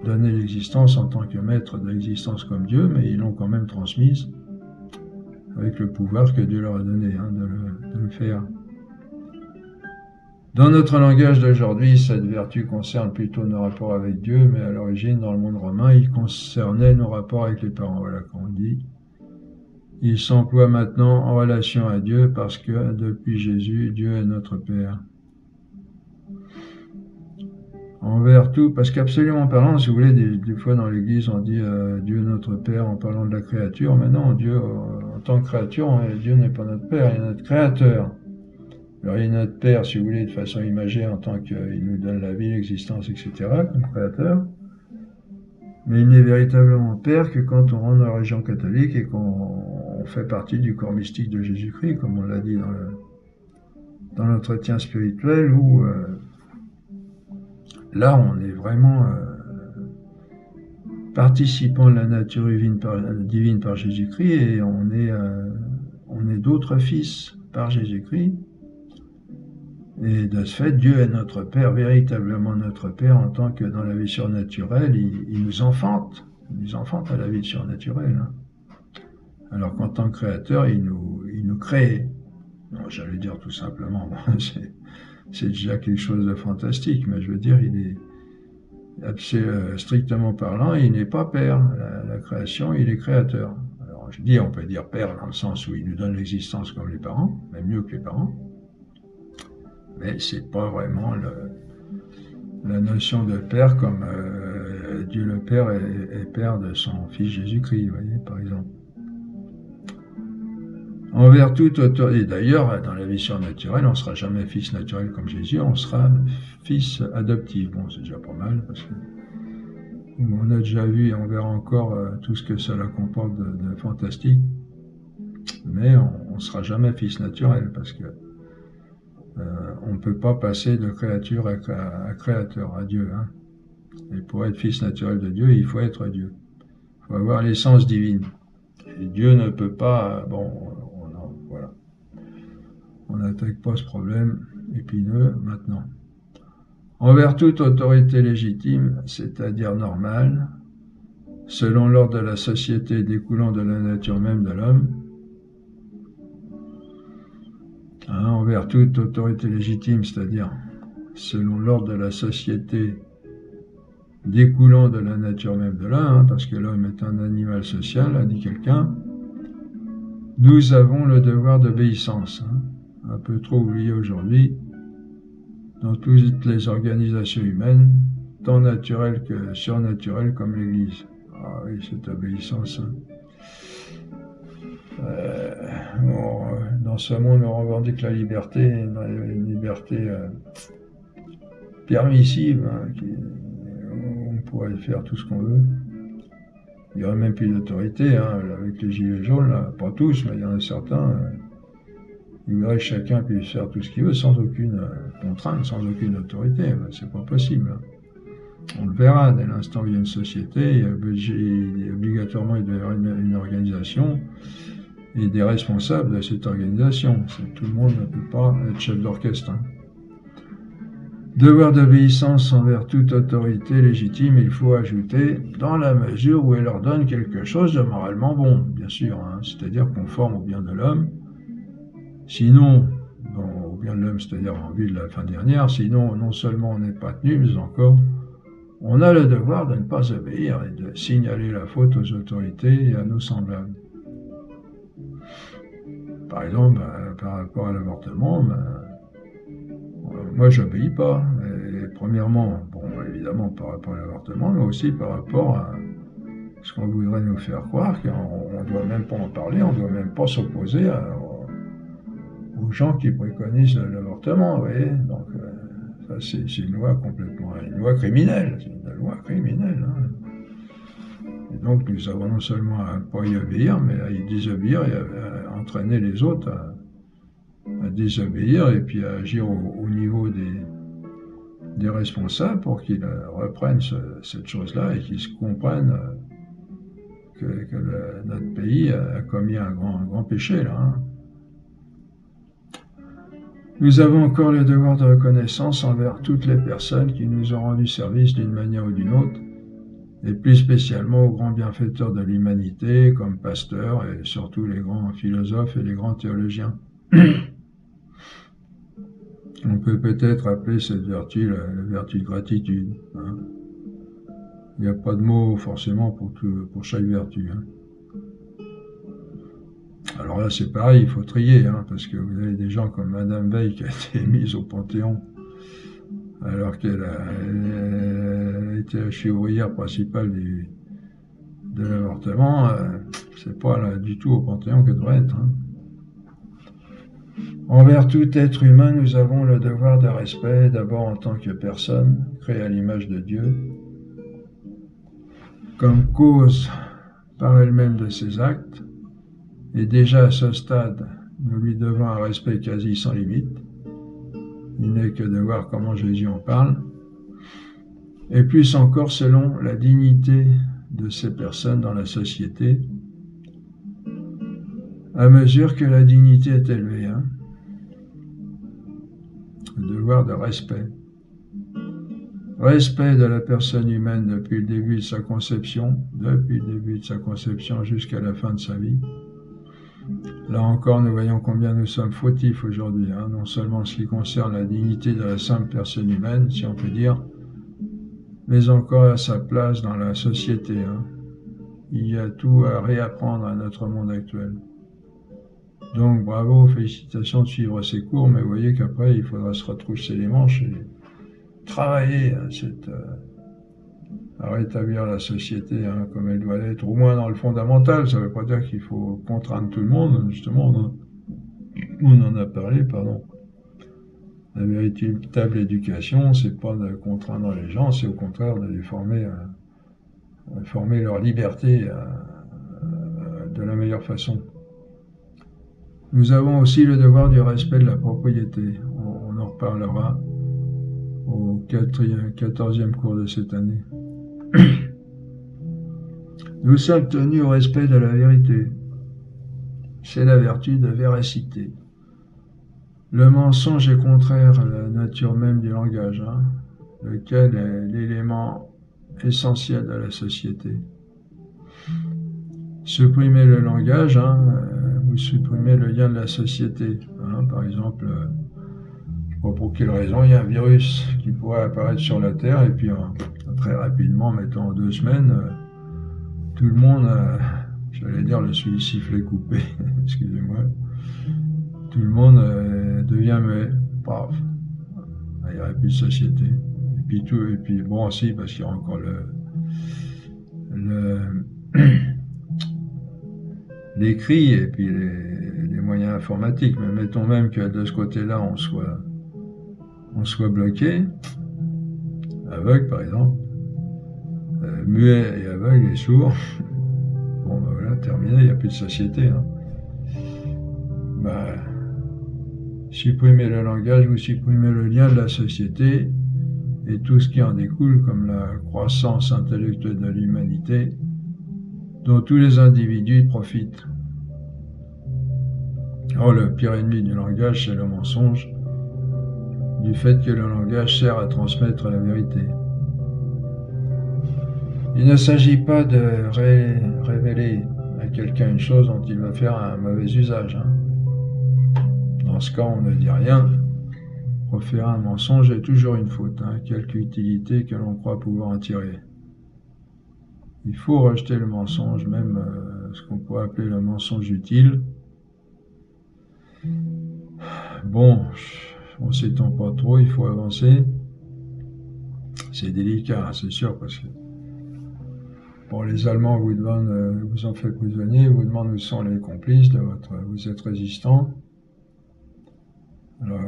donné l'existence en tant que maître de l'existence comme Dieu, mais ils l'ont quand même transmise avec le pouvoir que Dieu leur a donné, hein, de le faire. Dans notre langage d'aujourd'hui, cette vertu concerne plutôt nos rapports avec Dieu, mais à l'origine, dans le monde romain, il concernait nos rapports avec les parents. Voilà qu'on dit. Il s'emploie maintenant en relation à Dieu parce que, depuis Jésus, Dieu est notre Père. Envers tout, parce qu'absolument parlant, si vous voulez, des fois dans l'Église, on dit Dieu notre Père en parlant de la créature, mais non, Dieu, en tant que créature, Dieu n'est pas notre Père, il est notre Créateur. Alors il est notre Père, si vous voulez, de façon imagée, en tant qu'il nous donne la vie, l'existence, etc., comme Créateur, mais il n'est véritablement Père que quand on rentre dans la religion catholique et qu'on fait partie du corps mystique de Jésus-Christ, comme on l'a dit dans l'entretien spirituel, où là, on est vraiment participant de la nature divine par Jésus-Christ et on est d'autres fils par Jésus-Christ. Et de ce fait, Dieu est notre Père, véritablement notre Père, en tant que dans la vie surnaturelle, il nous enfante à la vie surnaturelle. Hein. Alors qu'en tant que Créateur, il nous crée. Non, j'allais dire tout simplement, c'est déjà quelque chose de fantastique, mais je veux dire, strictement parlant, il n'est pas Père. La création, il est Créateur. Alors je dis, on peut dire Père dans le sens où il nous donne l'existence comme les parents, même mieux que les parents, mais c'est pas vraiment la notion de Père comme Dieu le Père est Père de son Fils Jésus-Christ, vous voyez, par exemple. Envers toute autorité, d'ailleurs, dans la vie surnaturelle, on ne sera jamais fils naturel comme Jésus, on sera fils adoptif. Bon, c'est déjà pas mal, parce que on a déjà vu et on verra encore tout ce que cela comporte de fantastique, mais on ne sera jamais fils naturel, parce que on ne peut pas passer de créature à créateur, à Dieu. Hein. Et pour être fils naturel de Dieu, il faut être Dieu. Il faut avoir l'essence divine. Et Dieu ne peut pas... Bon, voilà. On n'attaque pas ce problème épineux maintenant. Envers toute autorité légitime, c'est-à-dire normale, selon l'ordre de la société découlant de la nature même de l'homme, envers toute autorité légitime, c'est-à-dire selon l'ordre de la société découlant de la nature même de l'homme, parce que l'homme est un animal social, a dit quelqu'un, nous avons le devoir d'obéissance, un peu trop oublié aujourd'hui, dans toutes les organisations humaines, tant naturelles que surnaturelles comme l'Église. Ah oui, cette obéissance. Dans ce monde, on revendique la liberté, une liberté permissive, on pourrait faire tout ce qu'on veut. Il n'y aurait même plus d'autorité, avec les gilets jaunes, là, pas tous, mais il y en a certains. Il voudrait que chacun puisse faire tout ce qu'il veut sans aucune contrainte, sans aucune autorité. C'est pas possible. On le verra dès l'instant où il y a une société, obligatoirement il doit y avoir une organisation et des responsables de cette organisation. Tout le monde ne peut pas être chef d'orchestre. Devoir d'obéissance envers toute autorité légitime, il faut ajouter, dans la mesure où elle leur donne quelque chose de moralement bon, bien sûr, hein, c'est-à-dire conforme au bien de l'homme. Sinon, bon, au bien de l'homme, c'est-à-dire en vue de la fin dernière, sinon non seulement on n'est pas tenu, mais encore, on a le devoir de ne pas obéir et de signaler la faute aux autorités et à nos semblables. Par exemple, par rapport à l'avortement, moi, j'obéis pas. Et premièrement, bon, évidemment, par rapport à l'avortement, mais aussi par rapport à ce qu'on voudrait nous faire croire, qu'on ne doit même pas en parler, on ne doit même pas s'opposer aux gens qui préconisent l'avortement, vous voyez. Donc, ça, c'est une loi complètement, une loi criminelle, c'est une loi criminelle. Hein. Et donc, nous avons non seulement à ne pas y obéir, mais à y désobéir et à entraîner les autres à désobéir et puis à agir au niveau des responsables pour qu'ils reprennent cette chose-là et qu'ils comprennent que notre pays a commis un grand péché là. Hein. Nous avons encore le devoir de reconnaissance envers toutes les personnes qui nous ont rendu service d'une manière ou d'une autre, et plus spécialement aux grands bienfaiteurs de l'humanité, comme Pasteur et surtout les grands philosophes et les grands théologiens. On peut peut-être appeler cette vertu la vertu de gratitude. Hein. Il n'y a pas de mot forcément pour chaque vertu. Hein. Alors là, c'est pareil, il faut trier, hein, parce que vous avez des gens comme Madame Veil qui a été mise au Panthéon, alors qu'elle a été la chevrière principale de l'avortement. C'est pas là du tout au Panthéon qu'elle devrait être. Hein. Envers tout être humain, nous avons le devoir de respect, d'abord en tant que personne, créée à l'image de Dieu, comme cause par elle-même de ses actes, et déjà à ce stade, nous lui devons un respect quasi sans limite. Il n'est que de voir comment Jésus en parle, et plus encore selon la dignité de ces personnes dans la société, à mesure que la dignité est élevée. Hein. Le devoir de respect. Respect de la personne humaine depuis le début de sa conception jusqu'à la fin de sa vie. Là encore, nous voyons combien nous sommes fautifs aujourd'hui, hein, non seulement en ce qui concerne la dignité de la simple personne humaine, si on peut dire, mais encore à sa place dans la société. Hein. Il y a tout à réapprendre à notre monde actuel. Donc bravo, félicitations de suivre ces cours, mais vous voyez qu'après il faudra se retrousser les manches et travailler à rétablir la société hein, comme elle doit l'être, au moins dans le fondamental. Ça ne veut pas dire qu'il faut contraindre tout le monde, justement. Hein. On en a parlé, pardon. La véritable éducation, c'est pas de contraindre les gens, c'est au contraire de les former leur liberté de la meilleure façon. Nous avons aussi le devoir du respect de la propriété. On en reparlera au 14e cours de cette année. Nous sommes tenus au respect de la vérité. C'est la vertu de véracité. Le mensonge est contraire à la nature même du langage, hein, lequel est l'élément essentiel de la société. Supprimez le langage, hein, vous supprimez le lien de la société. Hein, par exemple, je ne sais pas pour quelle raison, il y a un virus qui pourrait apparaître sur la Terre et puis très rapidement, mettons en 2 semaines, tout le monde, j'allais dire le sifflet coupé, excusez-moi, tout le monde devient muet, paf, il n'y aurait plus de société. Et puis bon aussi, parce qu'il y a encore l'écrit et puis les moyens informatiques, mais mettons même que de ce côté-là, on soit bloqué, aveugle par exemple, muet et aveugle et sourd, bon ben voilà, terminé, il n'y a plus de société. Hein. Supprimez le langage, vous supprimez le lien de la société et tout ce qui en découle comme la croissance intellectuelle de l'humanité dont tous les individus profitent. Oh, le pire ennemi du langage, c'est le mensonge. du fait que le langage sert à transmettre la vérité. Il ne s'agit pas de révéler à quelqu'un une chose dont il va faire un mauvais usage. Dans ce cas, on ne dit rien. Proférer un mensonge est toujours une faute, quelque utilité que l'on croit pouvoir en tirer. Il faut rejeter le mensonge, même ce qu'on pourrait appeler le mensonge utile. Bon, on ne s'étend pas trop, il faut avancer. C'est délicat, c'est sûr, parce que bon, les Allemands vous ont fait prisonnier, vous demandent où sont les complices de vous êtes résistant. Alors,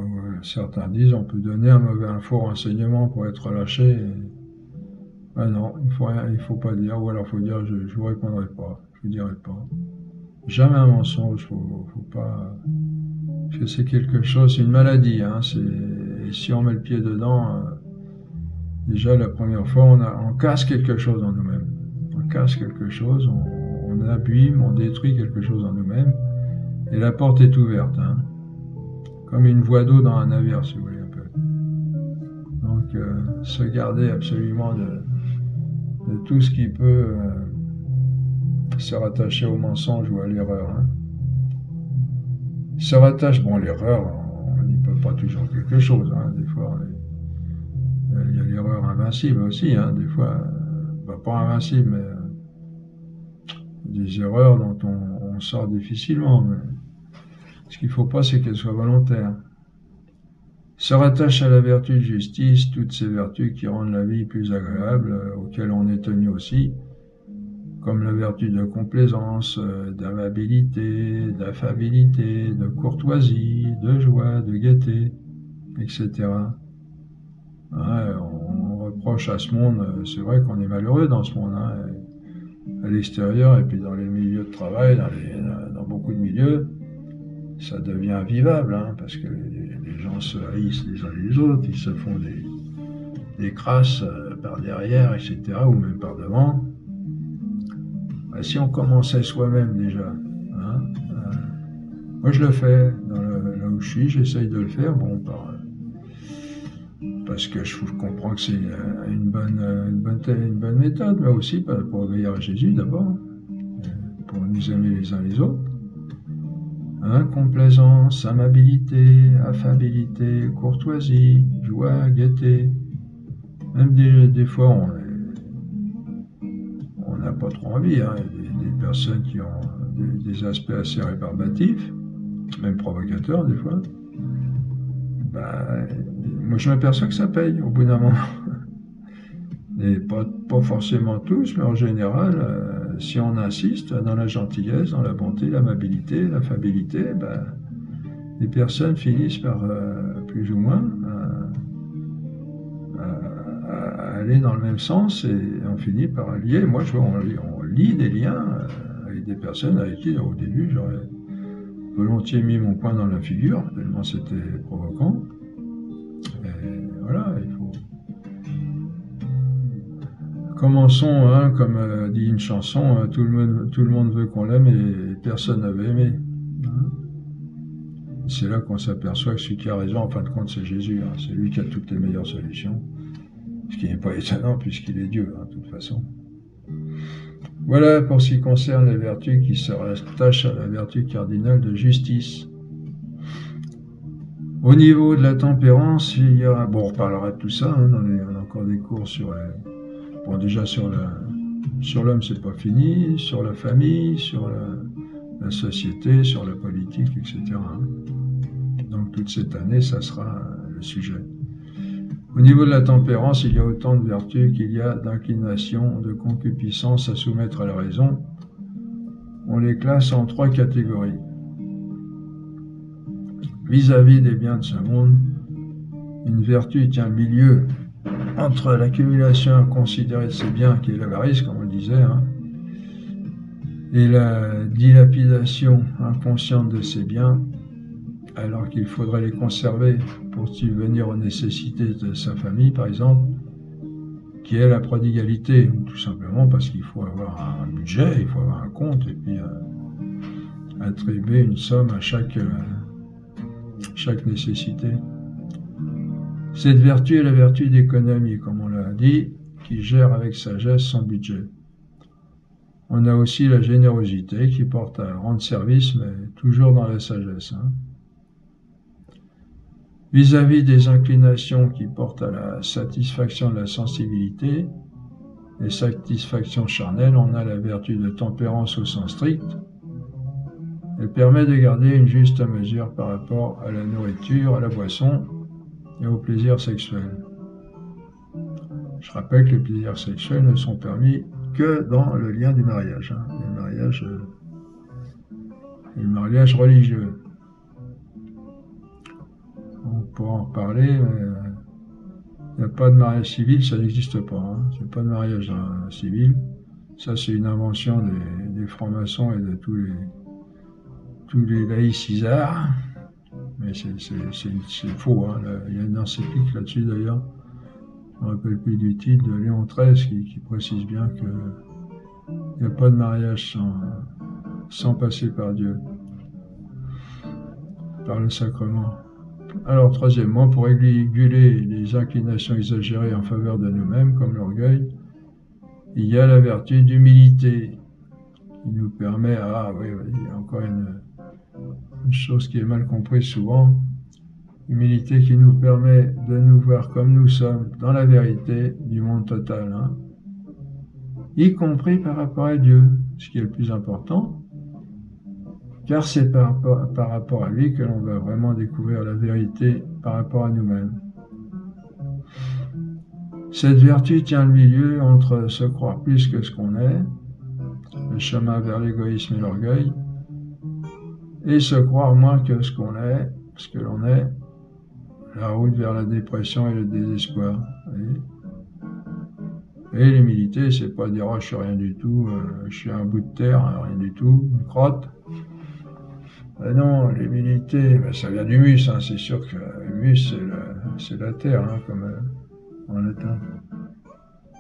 certains disent on peut donner un faux renseignement pour être relâché. Ah non, il faut pas dire, ou alors il faut dire je vous répondrai pas, je vous dirai pas. Jamais un mensonge, faut pas. Parce que c'est quelque chose, c'est une maladie, et si on met le pied dedans, déjà la première fois on casse quelque chose en nous-mêmes. On casse quelque chose, on abîme, on détruit quelque chose en nous-mêmes, et la porte est ouverte, comme une voie d'eau dans un navire, si vous voulez un peu. Donc, se garder absolument de tout ce qui peut se rattacher au mensonge ou à l'erreur. Se rattache, bon, l'erreur, on n'y peut pas toujours quelque chose, des fois, il y a l'erreur invincible aussi, des fois, pas invincible, mais des erreurs dont on sort difficilement, mais ce qu'il ne faut pas, c'est qu'elles soient volontaires. Se rattache à la vertu de justice, toutes ces vertus qui rendent la vie plus agréable, auxquelles on est tenu aussi, comme la vertu de complaisance, d'amabilité, d'affabilité, de courtoisie, de joie, de gaieté, etc. On reproche à ce monde, c'est vrai qu'on est malheureux dans ce monde, à l'extérieur et puis dans les milieux de travail, dans beaucoup de milieux, ça devient invivable, parce que les gens se haïssent les uns les autres, ils se font des crasses par derrière, etc., ou même par devant. Si on commençait soi-même déjà, moi je le fais, là où je suis, j'essaye de le faire, parce que je comprends que c'est une bonne méthode, mais aussi pour obéir à Jésus d'abord, pour nous aimer les uns les autres. Complaisance, amabilité, affabilité, courtoisie, joie, gaieté. Même des fois, on n'a pas trop envie. Il y a des personnes qui ont des aspects assez rébarbatifs, même provocateurs des fois. Moi, je m'aperçois que ça paye au bout d'un moment. Et pas forcément tous, mais en général, si on insiste dans la gentillesse, dans la bonté, l'amabilité, l'affabilité, les personnes finissent par, plus ou moins, à aller dans le même sens et on finit par lier. Moi, je vois, on lie des liens avec des personnes avec qui, au début, j'aurais volontiers mis mon poing dans la figure, tellement c'était provoquant. Et voilà, il faut... Commençons, comme dit une chanson, tout le monde veut qu'on l'aime et personne ne veut aimer. C'est là qu'on s'aperçoit que celui qui a raison, en fin de compte, c'est Jésus. C'est lui qui a toutes les meilleures solutions. Ce qui n'est pas étonnant puisqu'il est Dieu, de toute façon. Voilà pour ce qui concerne les vertus qui se rattachent à la vertu cardinale de justice. Au niveau de la tempérance, il y a... Bon, on reparlera de tout ça, on a encore des cours sur... Bon, déjà sur l'homme, c'est pas fini, sur la famille, sur la société, sur la politique, etc. Donc toute cette année, ça sera le sujet. Au niveau de la tempérance, il y a autant de vertus qu'il y a d'inclination, de concupiscence à soumettre à la raison. On les classe en 3 catégories. Vis-à-vis des biens de ce monde, une vertu tient le milieu entre l'accumulation inconsidérée de ces biens, qui est l'avarice, comme on le disait, et la dilapidation inconsciente de ces biens, alors qu'il faudrait les conserver pour subvenir aux nécessités de sa famille, par exemple, qui est la prodigalité, tout simplement parce qu'il faut avoir un budget, il faut avoir un compte, et puis attribuer une somme à chaque nécessité. Cette vertu est la vertu d'économie, comme on l'a dit, qui gère avec sagesse son budget. On a aussi la générosité qui porte à rendre service, mais toujours dans la sagesse. Vis-à-vis des inclinations qui portent à la satisfaction de la sensibilité, les satisfactions charnelles, on a la vertu de tempérance au sens strict. Elle permet de garder une juste mesure par rapport à la nourriture, à la boisson et au plaisir sexuel. Je rappelle que les plaisirs sexuels ne sont permis que dans le lien du mariage, le mariage religieux. On pourra en reparler, mais il n'y a pas de mariage civil, ça n'existe pas. Il n'y a pas de mariage civil. Ça, c'est une invention des francs-maçons et de tous les laïcisards. Mais c'est faux. Il y a une encyclique là-dessus d'ailleurs. Je ne me rappelle plus du titre de Léon XIII qui précise bien qu'il n'y a pas de mariage sans passer par Dieu, par le sacrement. Alors, troisièmement, pour réguler les inclinations exagérées en faveur de nous-mêmes, comme l'orgueil, il y a la vertu d'humilité qui nous permet, il y a encore une chose qui est mal comprise souvent, humilité qui nous permet de nous voir comme nous sommes dans la vérité du monde total, y compris par rapport à Dieu, ce qui est le plus important, car c'est par rapport à lui que l'on va vraiment découvrir la vérité par rapport à nous-mêmes. Cette vertu tient le milieu entre se croire plus que ce qu'on est, le chemin vers l'égoïsme et l'orgueil, et se croire moins que ce qu'on est, ce que l'on est, la route vers la dépression et le désespoir. Et l'humilité, c'est pas dire je suis rien du tout, je suis un bout de terre, rien du tout, une crotte. Non, l'humilité, ça vient du mus, c'est sûr que le mus c'est la terre, comme en latin.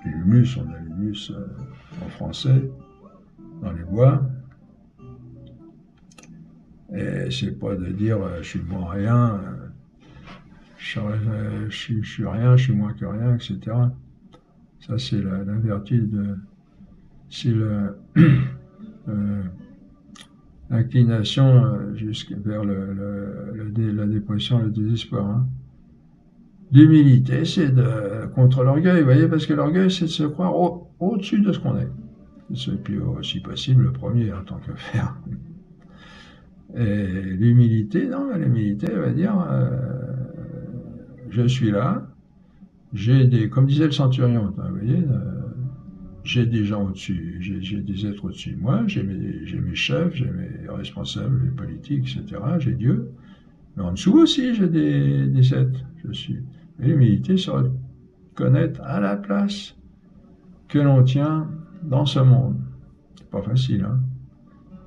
Puis l'humus, on a l'humus en français, dans les bois. Et c'est pas de dire je suis moins rien, je suis rien, je suis moins que rien, etc. Ça, c'est la vertu c'est l'inclination vers la dépression, le désespoir. L'humilité, c'est contre l'orgueil, vous voyez, parce que l'orgueil, c'est de se croire au-dessus de ce qu'on est. C'est puis aussi possible le premier en tant que faire. Et l'humilité, l'humilité va dire je suis là, comme disait le centurion, vous voyez, j'ai des gens au-dessus, j'ai des êtres au-dessus de moi, j'ai mes chefs, j'ai mes responsables, les politiques, etc., j'ai Dieu, mais en dessous aussi j'ai des êtres, je suis. Et l'humilité, c'est reconnaître à la place que l'on tient dans ce monde. C'est pas facile,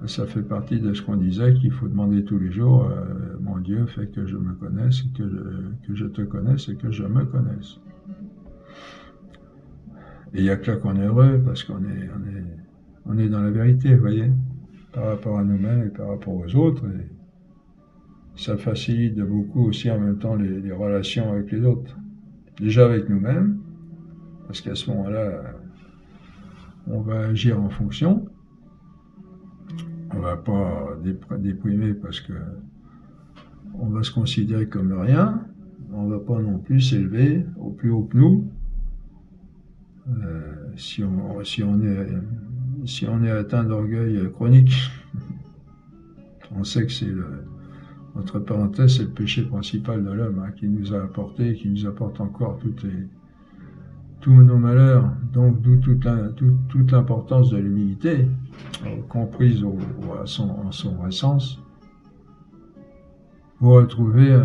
Ça fait partie de ce qu'on disait, qu'il faut demander tous les jours, mon Dieu, fais que je me connaisse, que je te connaisse et que je me connaisse. Et il n'y a que là qu'on est heureux, parce qu'on est dans la vérité, vous voyez, par rapport à nous-mêmes et par rapport aux autres. Et ça facilite de beaucoup aussi en même temps les relations avec les autres. Déjà avec nous-mêmes, parce qu'à ce moment-là, on va agir en fonction. On ne va pas déprimer parce que on va se considérer comme rien. On ne va pas non plus s'élever au plus haut que nous. Si on est atteint d'orgueil chronique, on sait que c'est entre parenthèses, c'est le péché principal de l'homme qui nous a apporté, qui nous apporte encore tous nos malheurs. Donc d'où toute l'importance de l'humilité, comprise en son vrai sens, pour retrouver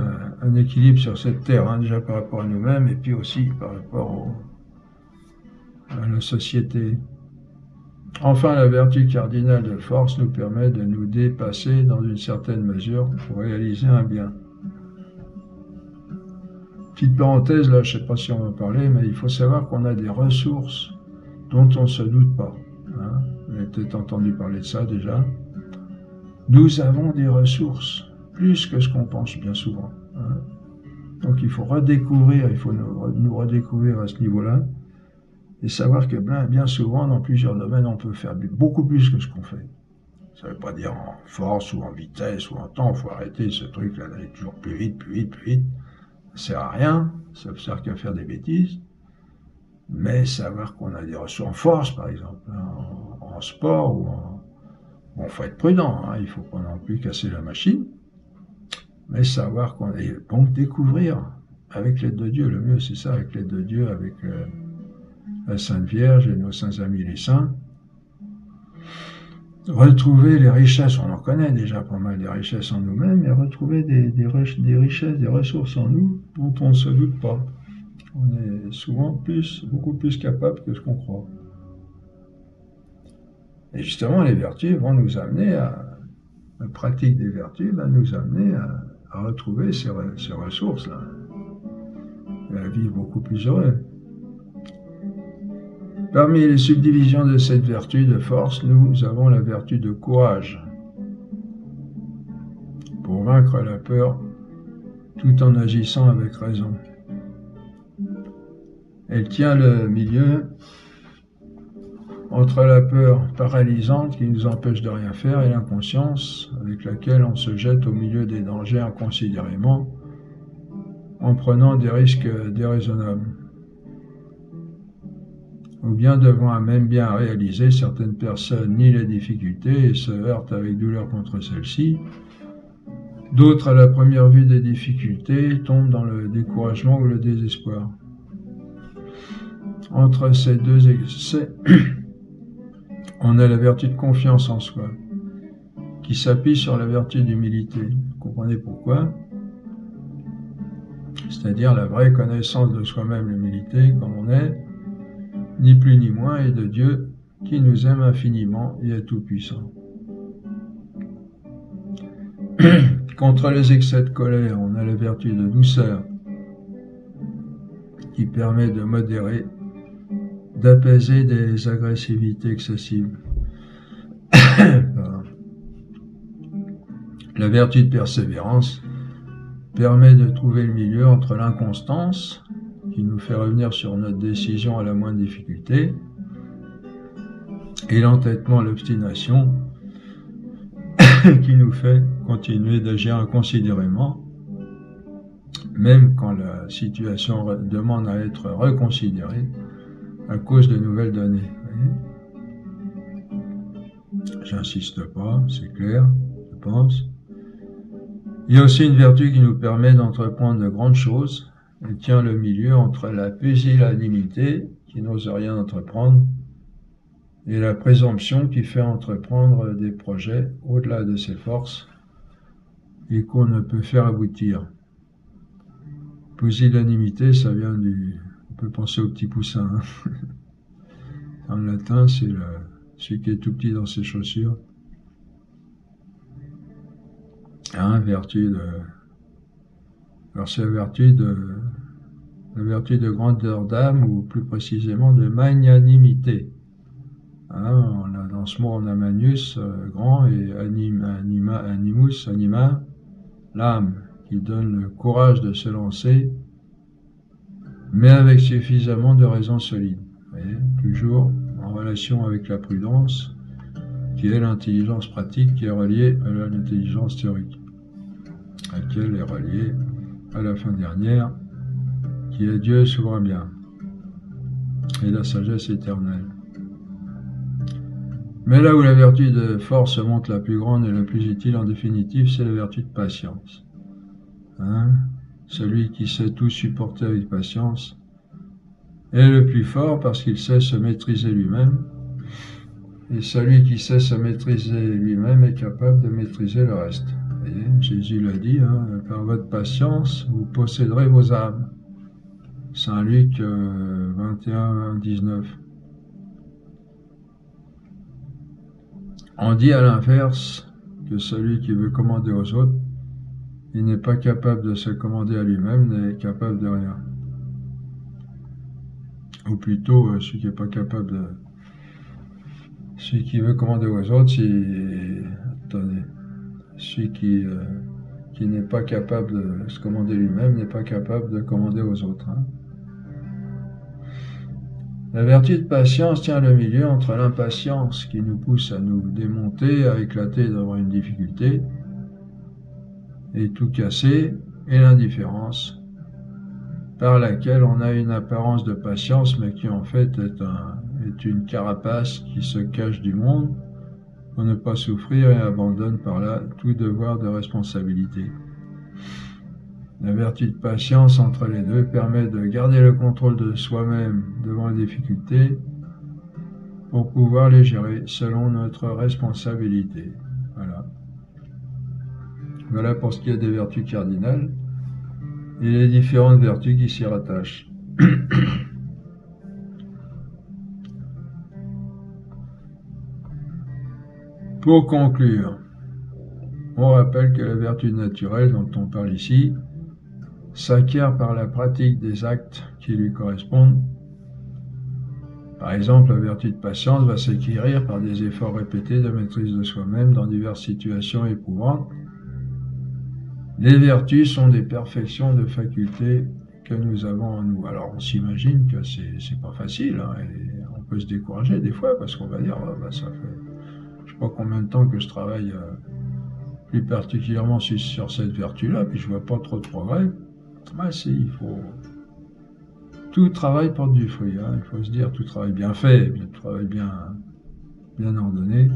un équilibre sur cette terre, déjà par rapport à nous-mêmes et puis aussi par rapport à la société. Enfin, la vertu cardinale de force nous permet de nous dépasser dans une certaine mesure pour réaliser un bien. Petite parenthèse, là, je ne sais pas si on va en parler, mais il faut savoir qu'on a des ressources dont on ne se doute pas. Vous avez peut-être entendu parler de ça déjà. Nous avons des ressources, plus que ce qu'on pense bien souvent. Donc il faut redécouvrir, il faut nous redécouvrir à ce niveau-là, et savoir que bien souvent, dans plusieurs domaines, on peut faire beaucoup plus que ce qu'on fait. Ça ne veut pas dire en force ou en vitesse ou en temps, il faut arrêter ce truc-là d'aller toujours plus vite, plus vite, plus vite. Ça ne sert à rien, ça ne sert qu'à faire des bêtises. Mais savoir qu'on a des ressources en force, par exemple, en sport, ou bon, faut être prudent, hein, il ne faut pas non plus casser la machine, mais savoir qu'on est bon, découvrir avec l'aide de Dieu, le mieux c'est ça, avec l'aide de Dieu, avec la Sainte Vierge et nos saints amis les saints, retrouver les richesses, on en connaît déjà pas mal des richesses en nous-mêmes, mais retrouver des richesses, des ressources en nous dont on ne se doute pas. On est souvent beaucoup plus capable que ce qu'on croit. Et justement, les vertus vont nous amener la pratique des vertus va nous amener à retrouver ces ressources-là, et à vivre beaucoup plus heureux. Parmi les subdivisions de cette vertu de force, nous avons la vertu de courage, pour vaincre la peur tout en agissant avec raison. Elle tient le milieu entre la peur paralysante qui nous empêche de rien faire et l'inconscience avec laquelle on se jette au milieu des dangers inconsidérément en prenant des risques déraisonnables. Ou bien devant un même bien à réaliser, certaines personnes nient les difficultés et se heurtent avec douleur contre celles-ci. D'autres, à la première vue des difficultés, tombent dans le découragement ou le désespoir. Entre ces deux excès, on a la vertu de confiance en soi, qui s'appuie sur la vertu d'humilité. Vous comprenez pourquoi? C'est-à-dire la vraie connaissance de soi-même, l'humilité, comme on est, ni plus ni moins, et de Dieu, qui nous aime infiniment et est tout-puissant. Contre les excès de colère, on a la vertu de douceur, qui permet de modérer, d'apaiser des agressivités excessives. La vertu de persévérance permet de trouver le milieu entre l'inconstance, qui nous fait revenir sur notre décision à la moindre difficulté, et l'entêtement, l'obstination, qui nous fait continuer d'agir inconsidérément, même quand la situation demande à être reconsidérée à cause de nouvelles données. J'insiste pas, c'est clair, je pense. Il y a aussi une vertu qui nous permet d'entreprendre de grandes choses. Elle tient le milieu entre la pusillanimité, qui n'ose rien entreprendre, et la présomption qui fait entreprendre des projets au-delà de ses forces et qu'on ne peut faire aboutir. Pusillanimité, ça vient on peut penser au petit poussin. Hein. En latin, c'est celui qui est tout petit dans ses chaussures. Hein, vertu de... Alors c'est la vertu de grandeur d'âme, ou plus précisément de magnanimité. Hein, dans ce mot, on a magnus, grand, et animus, anima, l'âme, qui donne le courage de se lancer, mais avec suffisamment de raisons solides. Voyez, toujours en relation avec la prudence, qui est l'intelligence pratique, qui est reliée à l'intelligence théorique, à laquelle est reliée à la fin dernière, qui est Dieu souverain bien, et la sagesse éternelle. Mais là où la vertu de force se montre la plus grande et la plus utile en définitive, c'est la vertu de patience. Hein? Celui qui sait tout supporter avec patience est le plus fort parce qu'il sait se maîtriser lui-même, et celui qui sait se maîtriser lui-même est capable de maîtriser le reste. Voyez, Jésus l'a dit, hein, par votre patience, vous posséderez vos âmes. Saint Luc 21, 19. On dit à l'inverse que celui qui veut commander aux autres, il n'est pas capable de se commander à lui-même, n'est capable de rien. Ou plutôt, celui qui n'est pas capable de... Celui qui veut commander aux autres, attendez, celui qui qui n'est pas capable de se commander lui-même, n'est pas capable de commander aux autres. Hein. La vertu de patience tient le milieu entre l'impatience qui nous pousse à nous démonter, à éclater devant une difficulté et tout casser, et l'indifférence par laquelle on a une apparence de patience mais qui en fait est une carapace qui se cache du monde pour ne pas souffrir et abandonne par là tout devoir de responsabilité. La vertu de patience entre les deux permet de garder le contrôle de soi-même devant les difficultés pour pouvoir les gérer selon notre responsabilité. Voilà. Voilà pour ce qui est des vertus cardinales et les différentes vertus qui s'y rattachent. Pour conclure, on rappelle que la vertu naturelle dont on parle ici s'acquiert par la pratique des actes qui lui correspondent. Par exemple, la vertu de patience va s'acquérir par des efforts répétés de maîtrise de soi-même dans diverses situations éprouvantes. Les vertus sont des perfections de facultés que nous avons en nous. Alors on s'imagine que c'est pas facile, hein, et on peut se décourager des fois parce qu'on va dire ça fait je sais pas combien de temps que je travaille plus particulièrement sur cette vertu-là, puis je vois pas trop de progrès. Il faut... Tout travail porte du fruit, hein. Il faut se dire, tout travail bien fait, tout travail bien ordonné.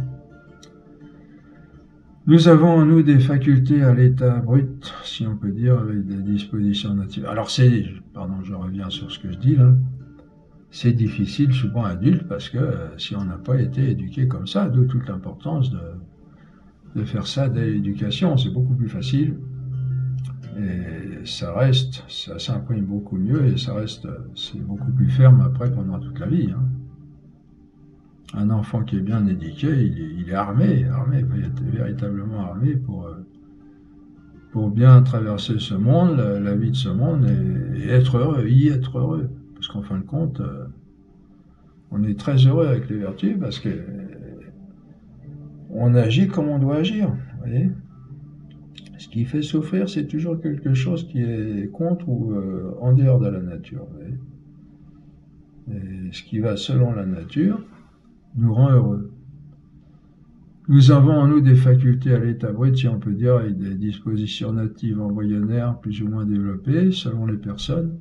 Nous avons en nous des facultés à l'état brut, si on peut dire, avec des dispositions naturelles. Alors je reviens sur ce que je dis là, c'est difficile souvent adulte parce que si on n'a pas été éduqué comme ça, d'où toute l'importance de faire ça dès l'éducation, c'est beaucoup plus facile. Et ça s'imprime beaucoup mieux et c'est beaucoup plus ferme après pendant toute la vie. Hein. Un enfant qui est bien éduqué, il est armé, véritablement armé pour bien traverser ce monde, la vie de ce monde et être heureux. Parce qu'en fin de compte, on est très heureux avec les vertus parce que on agit comme on doit agir. Vous voyez ? Ce qui fait souffrir, c'est toujours quelque chose qui est contre ou en dehors de la nature. Et ce qui va selon la nature nous rend heureux. Nous avons en nous des facultés à l'état brut, si on peut dire, avec des dispositions natives embryonnaires plus ou moins développées selon les personnes.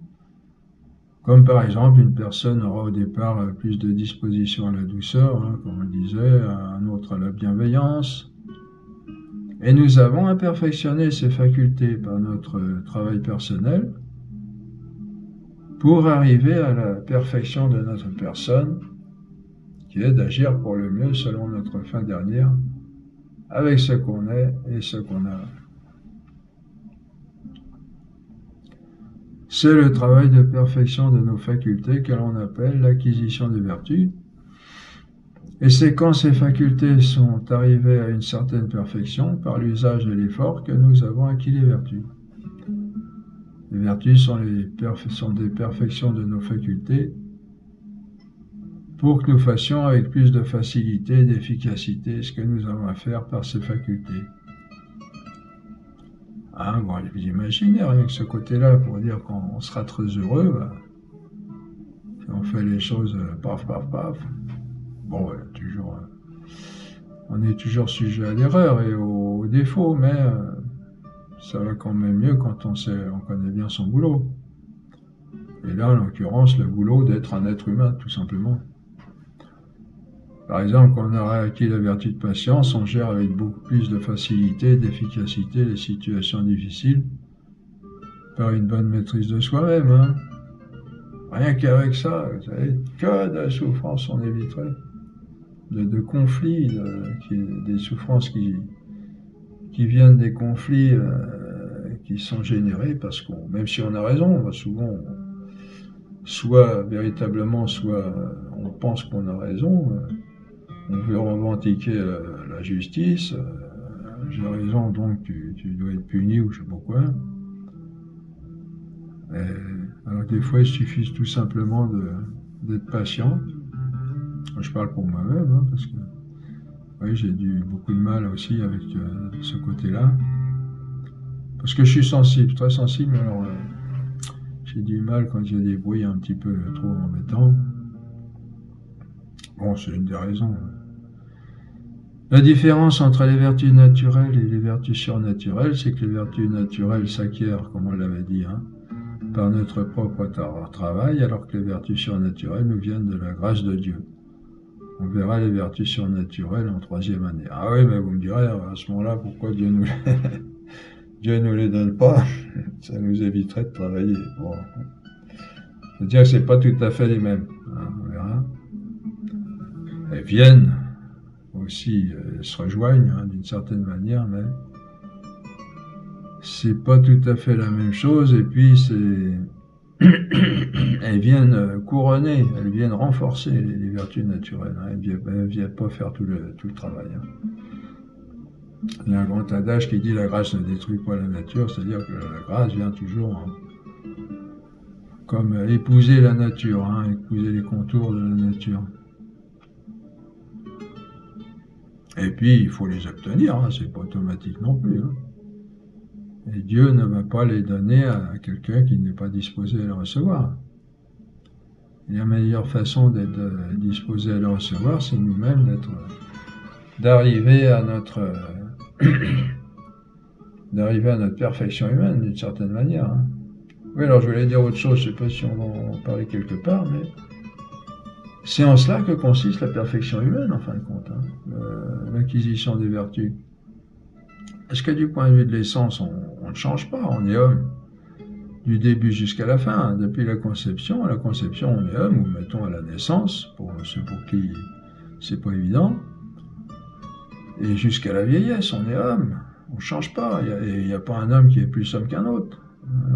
Comme par exemple, une personne aura au départ plus de disposition à la douceur, hein, comme on le disait, un autre à la bienveillance. Et nous avons à perfectionner ces facultés par notre travail personnel pour arriver à la perfection de notre personne, qui est d'agir pour le mieux selon notre fin dernière, avec ce qu'on est et ce qu'on a. C'est le travail de perfection de nos facultés que l'on appelle l'acquisition des vertus. Et c'est quand ces facultés sont arrivées à une certaine perfection, par l'usage et l'effort, que nous avons acquis les vertus. Les vertus sont des perfections de nos facultés pour que nous fassions avec plus de facilité et d'efficacité ce que nous avons à faire par ces facultés. Hein, vous imaginez rien que ce côté-là pour dire qu'on sera très heureux, si on fait les choses paf. Bon, on est toujours sujet à l'erreur et au défaut, mais ça va quand même mieux quand on connaît bien son boulot. Et là, en l'occurrence, le boulot d'être un être humain, tout simplement. Par exemple, quand on aura acquis la vertu de patience, on gère avec beaucoup plus de facilité et d'efficacité les situations difficiles par une bonne maîtrise de soi-même. Hein. Rien qu'avec ça, vous savez, que de souffrances on éviterait. De conflits, des souffrances qui viennent des conflits qui sont générés parce qu'on, même si on a raison, on va souvent, soit véritablement, soit on pense qu'on a raison, on veut revendiquer la justice, j'ai raison donc tu dois être puni ou je sais pas quoi. Alors des fois il suffit tout simplement d'être patient. Je parle pour moi-même, hein, parce que oui, j'ai beaucoup de mal aussi avec ce côté-là. Parce que je suis sensible, très sensible, alors j'ai du mal quand il y a des bruits un petit peu trop embêtants. Bon, c'est une des raisons. La différence entre les vertus naturelles et les vertus surnaturelles, c'est que les vertus naturelles s'acquièrent, comme on l'avait dit, hein, par notre propre travail, alors que les vertus surnaturelles nous viennent de la grâce de Dieu. On verra les vertus surnaturelles en 3e année. Ah oui, mais vous me direz, à ce moment-là, pourquoi Dieu nous les donne pas? Ça nous éviterait de travailler. Bon. C'est-à-dire que c'est pas tout à fait les mêmes. Hein, on verra. Elles viennent aussi, se rejoignent hein, d'une certaine manière, mais c'est pas tout à fait la même chose. Et puis elles viennent couronner, elles viennent renforcer les vertus naturelles. Hein, elles viennent pas faire tout le travail. Hein. Il y a un grand adage qui dit la grâce ne détruit pas la nature, c'est-à-dire que la grâce vient toujours hein, comme épouser la nature, hein, épouser les contours de la nature. Et puis, il faut les obtenir, hein, c'est pas automatique non plus. Hein. Et Dieu ne va pas les donner à quelqu'un qui n'est pas disposé à les recevoir. Et la meilleure façon d'être disposé à les recevoir, c'est nous-mêmes d'arriver à notre perfection humaine, d'une certaine manière. Hein. Oui, alors je voulais dire autre chose, je ne sais pas si on va en parler quelque part, mais c'est en cela que consiste la perfection humaine, en fin de compte, hein, l'acquisition des vertus. Parce que du point de vue de l'essence, on ne change pas, on est homme du début jusqu'à la fin. Depuis la conception, on est homme, ou mettons à la naissance, pour ceux pour qui c'est pas évident. Et jusqu'à la vieillesse, on est homme, on ne change pas. Il n'y a pas un homme qui est plus homme qu'un autre.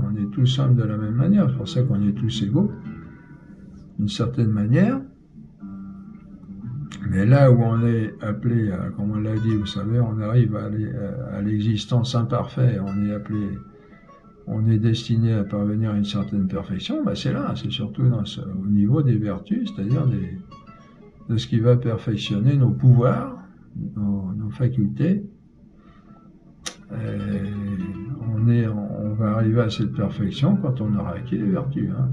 On est tous hommes de la même manière, c'est pour ça qu'on est tous égaux, d'une certaine manière. Mais là où on est appelé, comme on l'a dit, vous savez, on arrive à l'existence imparfaite, on est destiné à parvenir à une certaine perfection, ben c'est là, c'est surtout au niveau des vertus, c'est-à-dire de ce qui va perfectionner nos pouvoirs, nos facultés. Et on va arriver à cette perfection quand on aura acquis les vertus. Hein.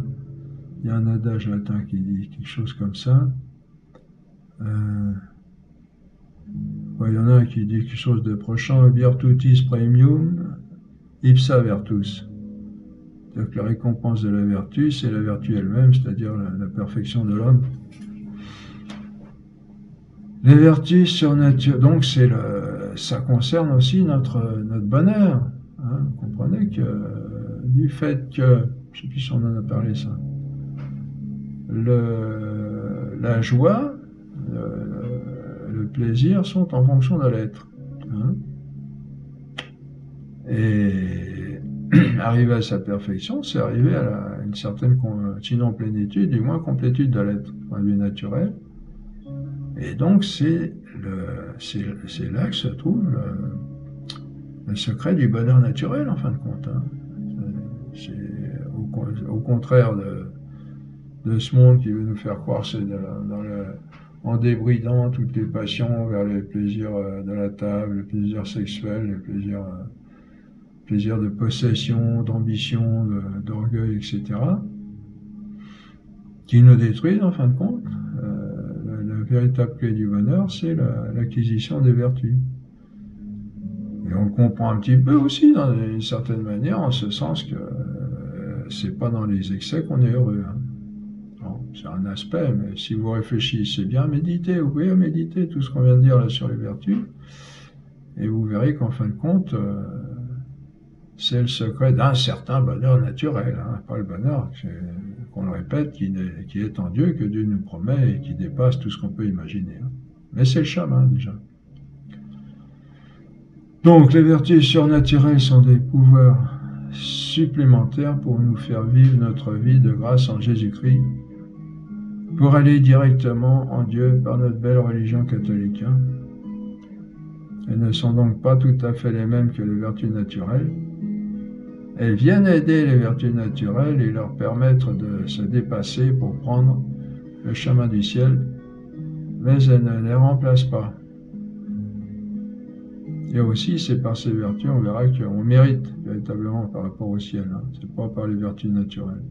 Il y a un adage latin qui dit quelque chose comme ça. Il y en a un qui dit quelque chose de prochain, virtutis premium, ipsa vertus. C'est-à-dire que la récompense de la vertu, c'est la vertu elle-même, c'est-à-dire la perfection de l'homme. Les vertus surnaturelles, donc ça concerne aussi notre bonheur. Hein. Vous comprenez que du fait que, je ne sais plus si on en a parlé ça, la joie, le plaisir sont en fonction de l'être. Hein. Et arriver à sa perfection, c'est arriver à une certaine, sinon plénitude, du moins complétude de l'être, point de vue naturel. Et donc c'est là que se trouve le secret du bonheur naturel, en fin de compte. Hein. C'est au contraire de ce monde qui veut nous faire croire c'est en débridant toutes les passions vers les plaisirs de la table, les plaisirs sexuels, les plaisirs de possession, d'ambition, d'orgueil, etc., qui nous détruisent en fin de compte. La véritable clé du bonheur, c'est l'acquisition des vertus. Et on le comprend un petit peu aussi, d'une certaine manière, en ce sens que c'est pas dans les excès qu'on est heureux. Hein. C'est un aspect, mais si vous réfléchissez bien, méditez, vous pouvez méditer tout ce qu'on vient de dire là sur les vertus, et vous verrez qu'en fin de compte, c'est le secret d'un certain bonheur naturel, hein, pas le bonheur, qu'on le répète, qui est en Dieu, que Dieu nous promet et qui dépasse tout ce qu'on peut imaginer. Hein. Mais c'est le chemin déjà. Donc les vertus surnaturelles sont des pouvoirs supplémentaires pour nous faire vivre notre vie de grâce en Jésus-Christ, pour aller directement en Dieu par notre belle religion catholique. Hein. Elles ne sont donc pas tout à fait les mêmes que les vertus naturelles. Elles viennent aider les vertus naturelles et leur permettre de se dépasser pour prendre le chemin du ciel, mais elles ne les remplacent pas. Et aussi, c'est par ces vertus, on verra qu'on mérite véritablement par rapport au ciel. Hein. C'est pas par les vertus naturelles.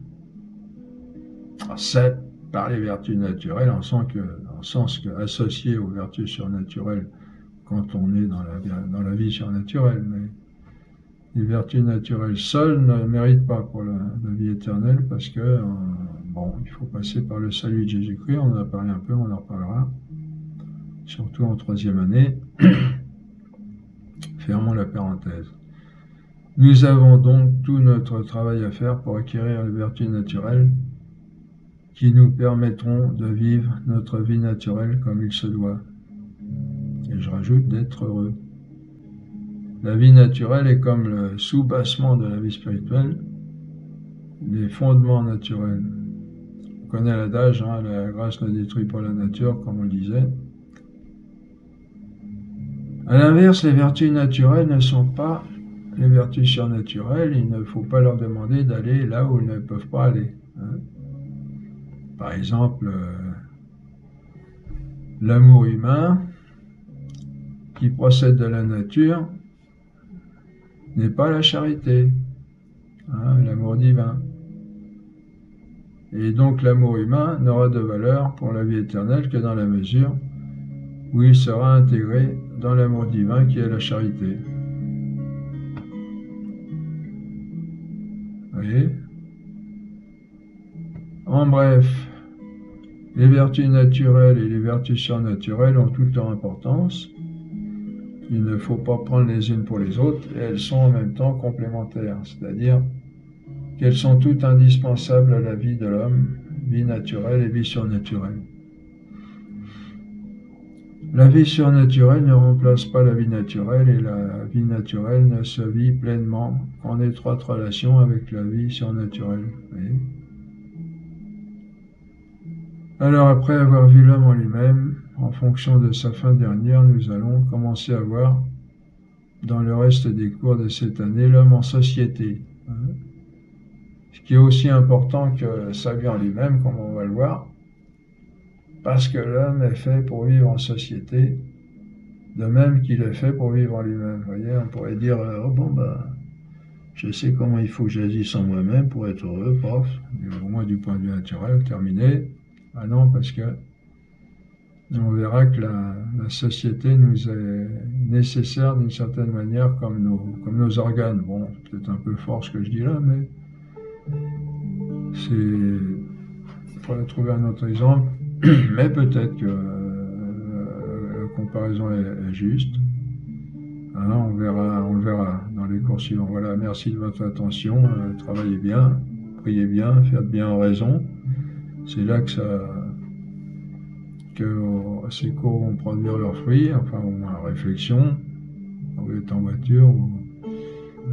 C'est par les vertus naturelles, en sens que associé aux vertus surnaturelles quand on est dans la vie surnaturelle. Mais les vertus naturelles seules ne méritent pas pour la vie éternelle parce que, bon, il faut passer par le salut de Jésus-Christ. On en a parlé un peu, on en reparlera, surtout en 3e année. Fermons la parenthèse. Nous avons donc tout notre travail à faire pour acquérir les vertus naturelles qui nous permettront de vivre notre vie naturelle comme il se doit. Et je rajoute d'être heureux. La vie naturelle est comme le soubassement de la vie spirituelle, les fondements naturels. On connaît l'adage, hein, la grâce ne détruit pas la nature, comme on le disait. À l'inverse, les vertus naturelles ne sont pas les vertus surnaturelles. Il ne faut pas leur demander d'aller là où ils ne peuvent pas aller. Hein. Par exemple, l'amour humain, qui procède de la nature, n'est pas la charité, hein, l'amour divin. Et donc l'amour humain n'aura de valeur pour la vie éternelle que dans la mesure où il sera intégré dans l'amour divin qui est la charité. Vous voyez ? En bref, les vertus naturelles et les vertus surnaturelles ont toute leur importance. Il ne faut pas prendre les unes pour les autres, et elles sont en même temps complémentaires, c'est-à-dire qu'elles sont toutes indispensables à la vie de l'homme, vie naturelle et vie surnaturelle. La vie surnaturelle ne remplace pas la vie naturelle, et la vie naturelle ne se vit pleinement qu'en étroite relation avec la vie surnaturelle. Oui. Alors après avoir vu l'homme en lui-même, en fonction de sa fin dernière, nous allons commencer à voir, dans le reste des cours de cette année, l'homme en société. Hein. Ce qui est aussi important que sa vie en lui-même, comme on va le voir, parce que l'homme est fait pour vivre en société, de même qu'il est fait pour vivre en lui-même. Vous voyez, on pourrait dire, oh bon, je sais comment il faut que j'agisse en moi-même pour être heureux, prof, au moins du point de vue naturel, terminé. Ah non, parce que on verra que la société nous est nécessaire d'une certaine manière comme nos organes. Bon, c'est peut-être un peu fort ce que je dis là, mais il faudrait trouver un autre exemple, mais peut-être que la comparaison est juste. Hein, on le verra dans les cours suivants. Voilà, merci de votre attention, travaillez bien, priez bien, faites bien en raison. C'est là que ces cours vont produire leurs fruits, enfin au moins en réflexion, quand vous êtes en voiture,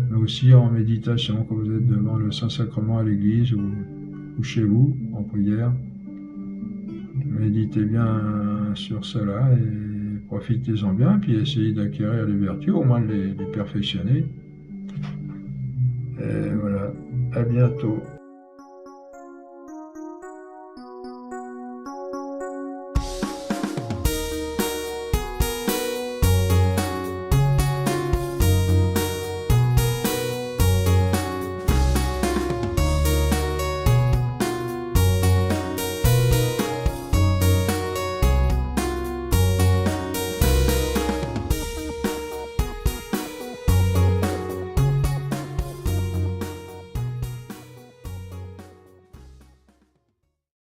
mais aussi en méditation, quand vous êtes devant le Saint-Sacrement à l'église ou chez vous, en prière. Méditez bien sur cela et profitez-en bien, puis essayez d'acquérir les vertus, au moins de les perfectionner. Et voilà, à bientôt.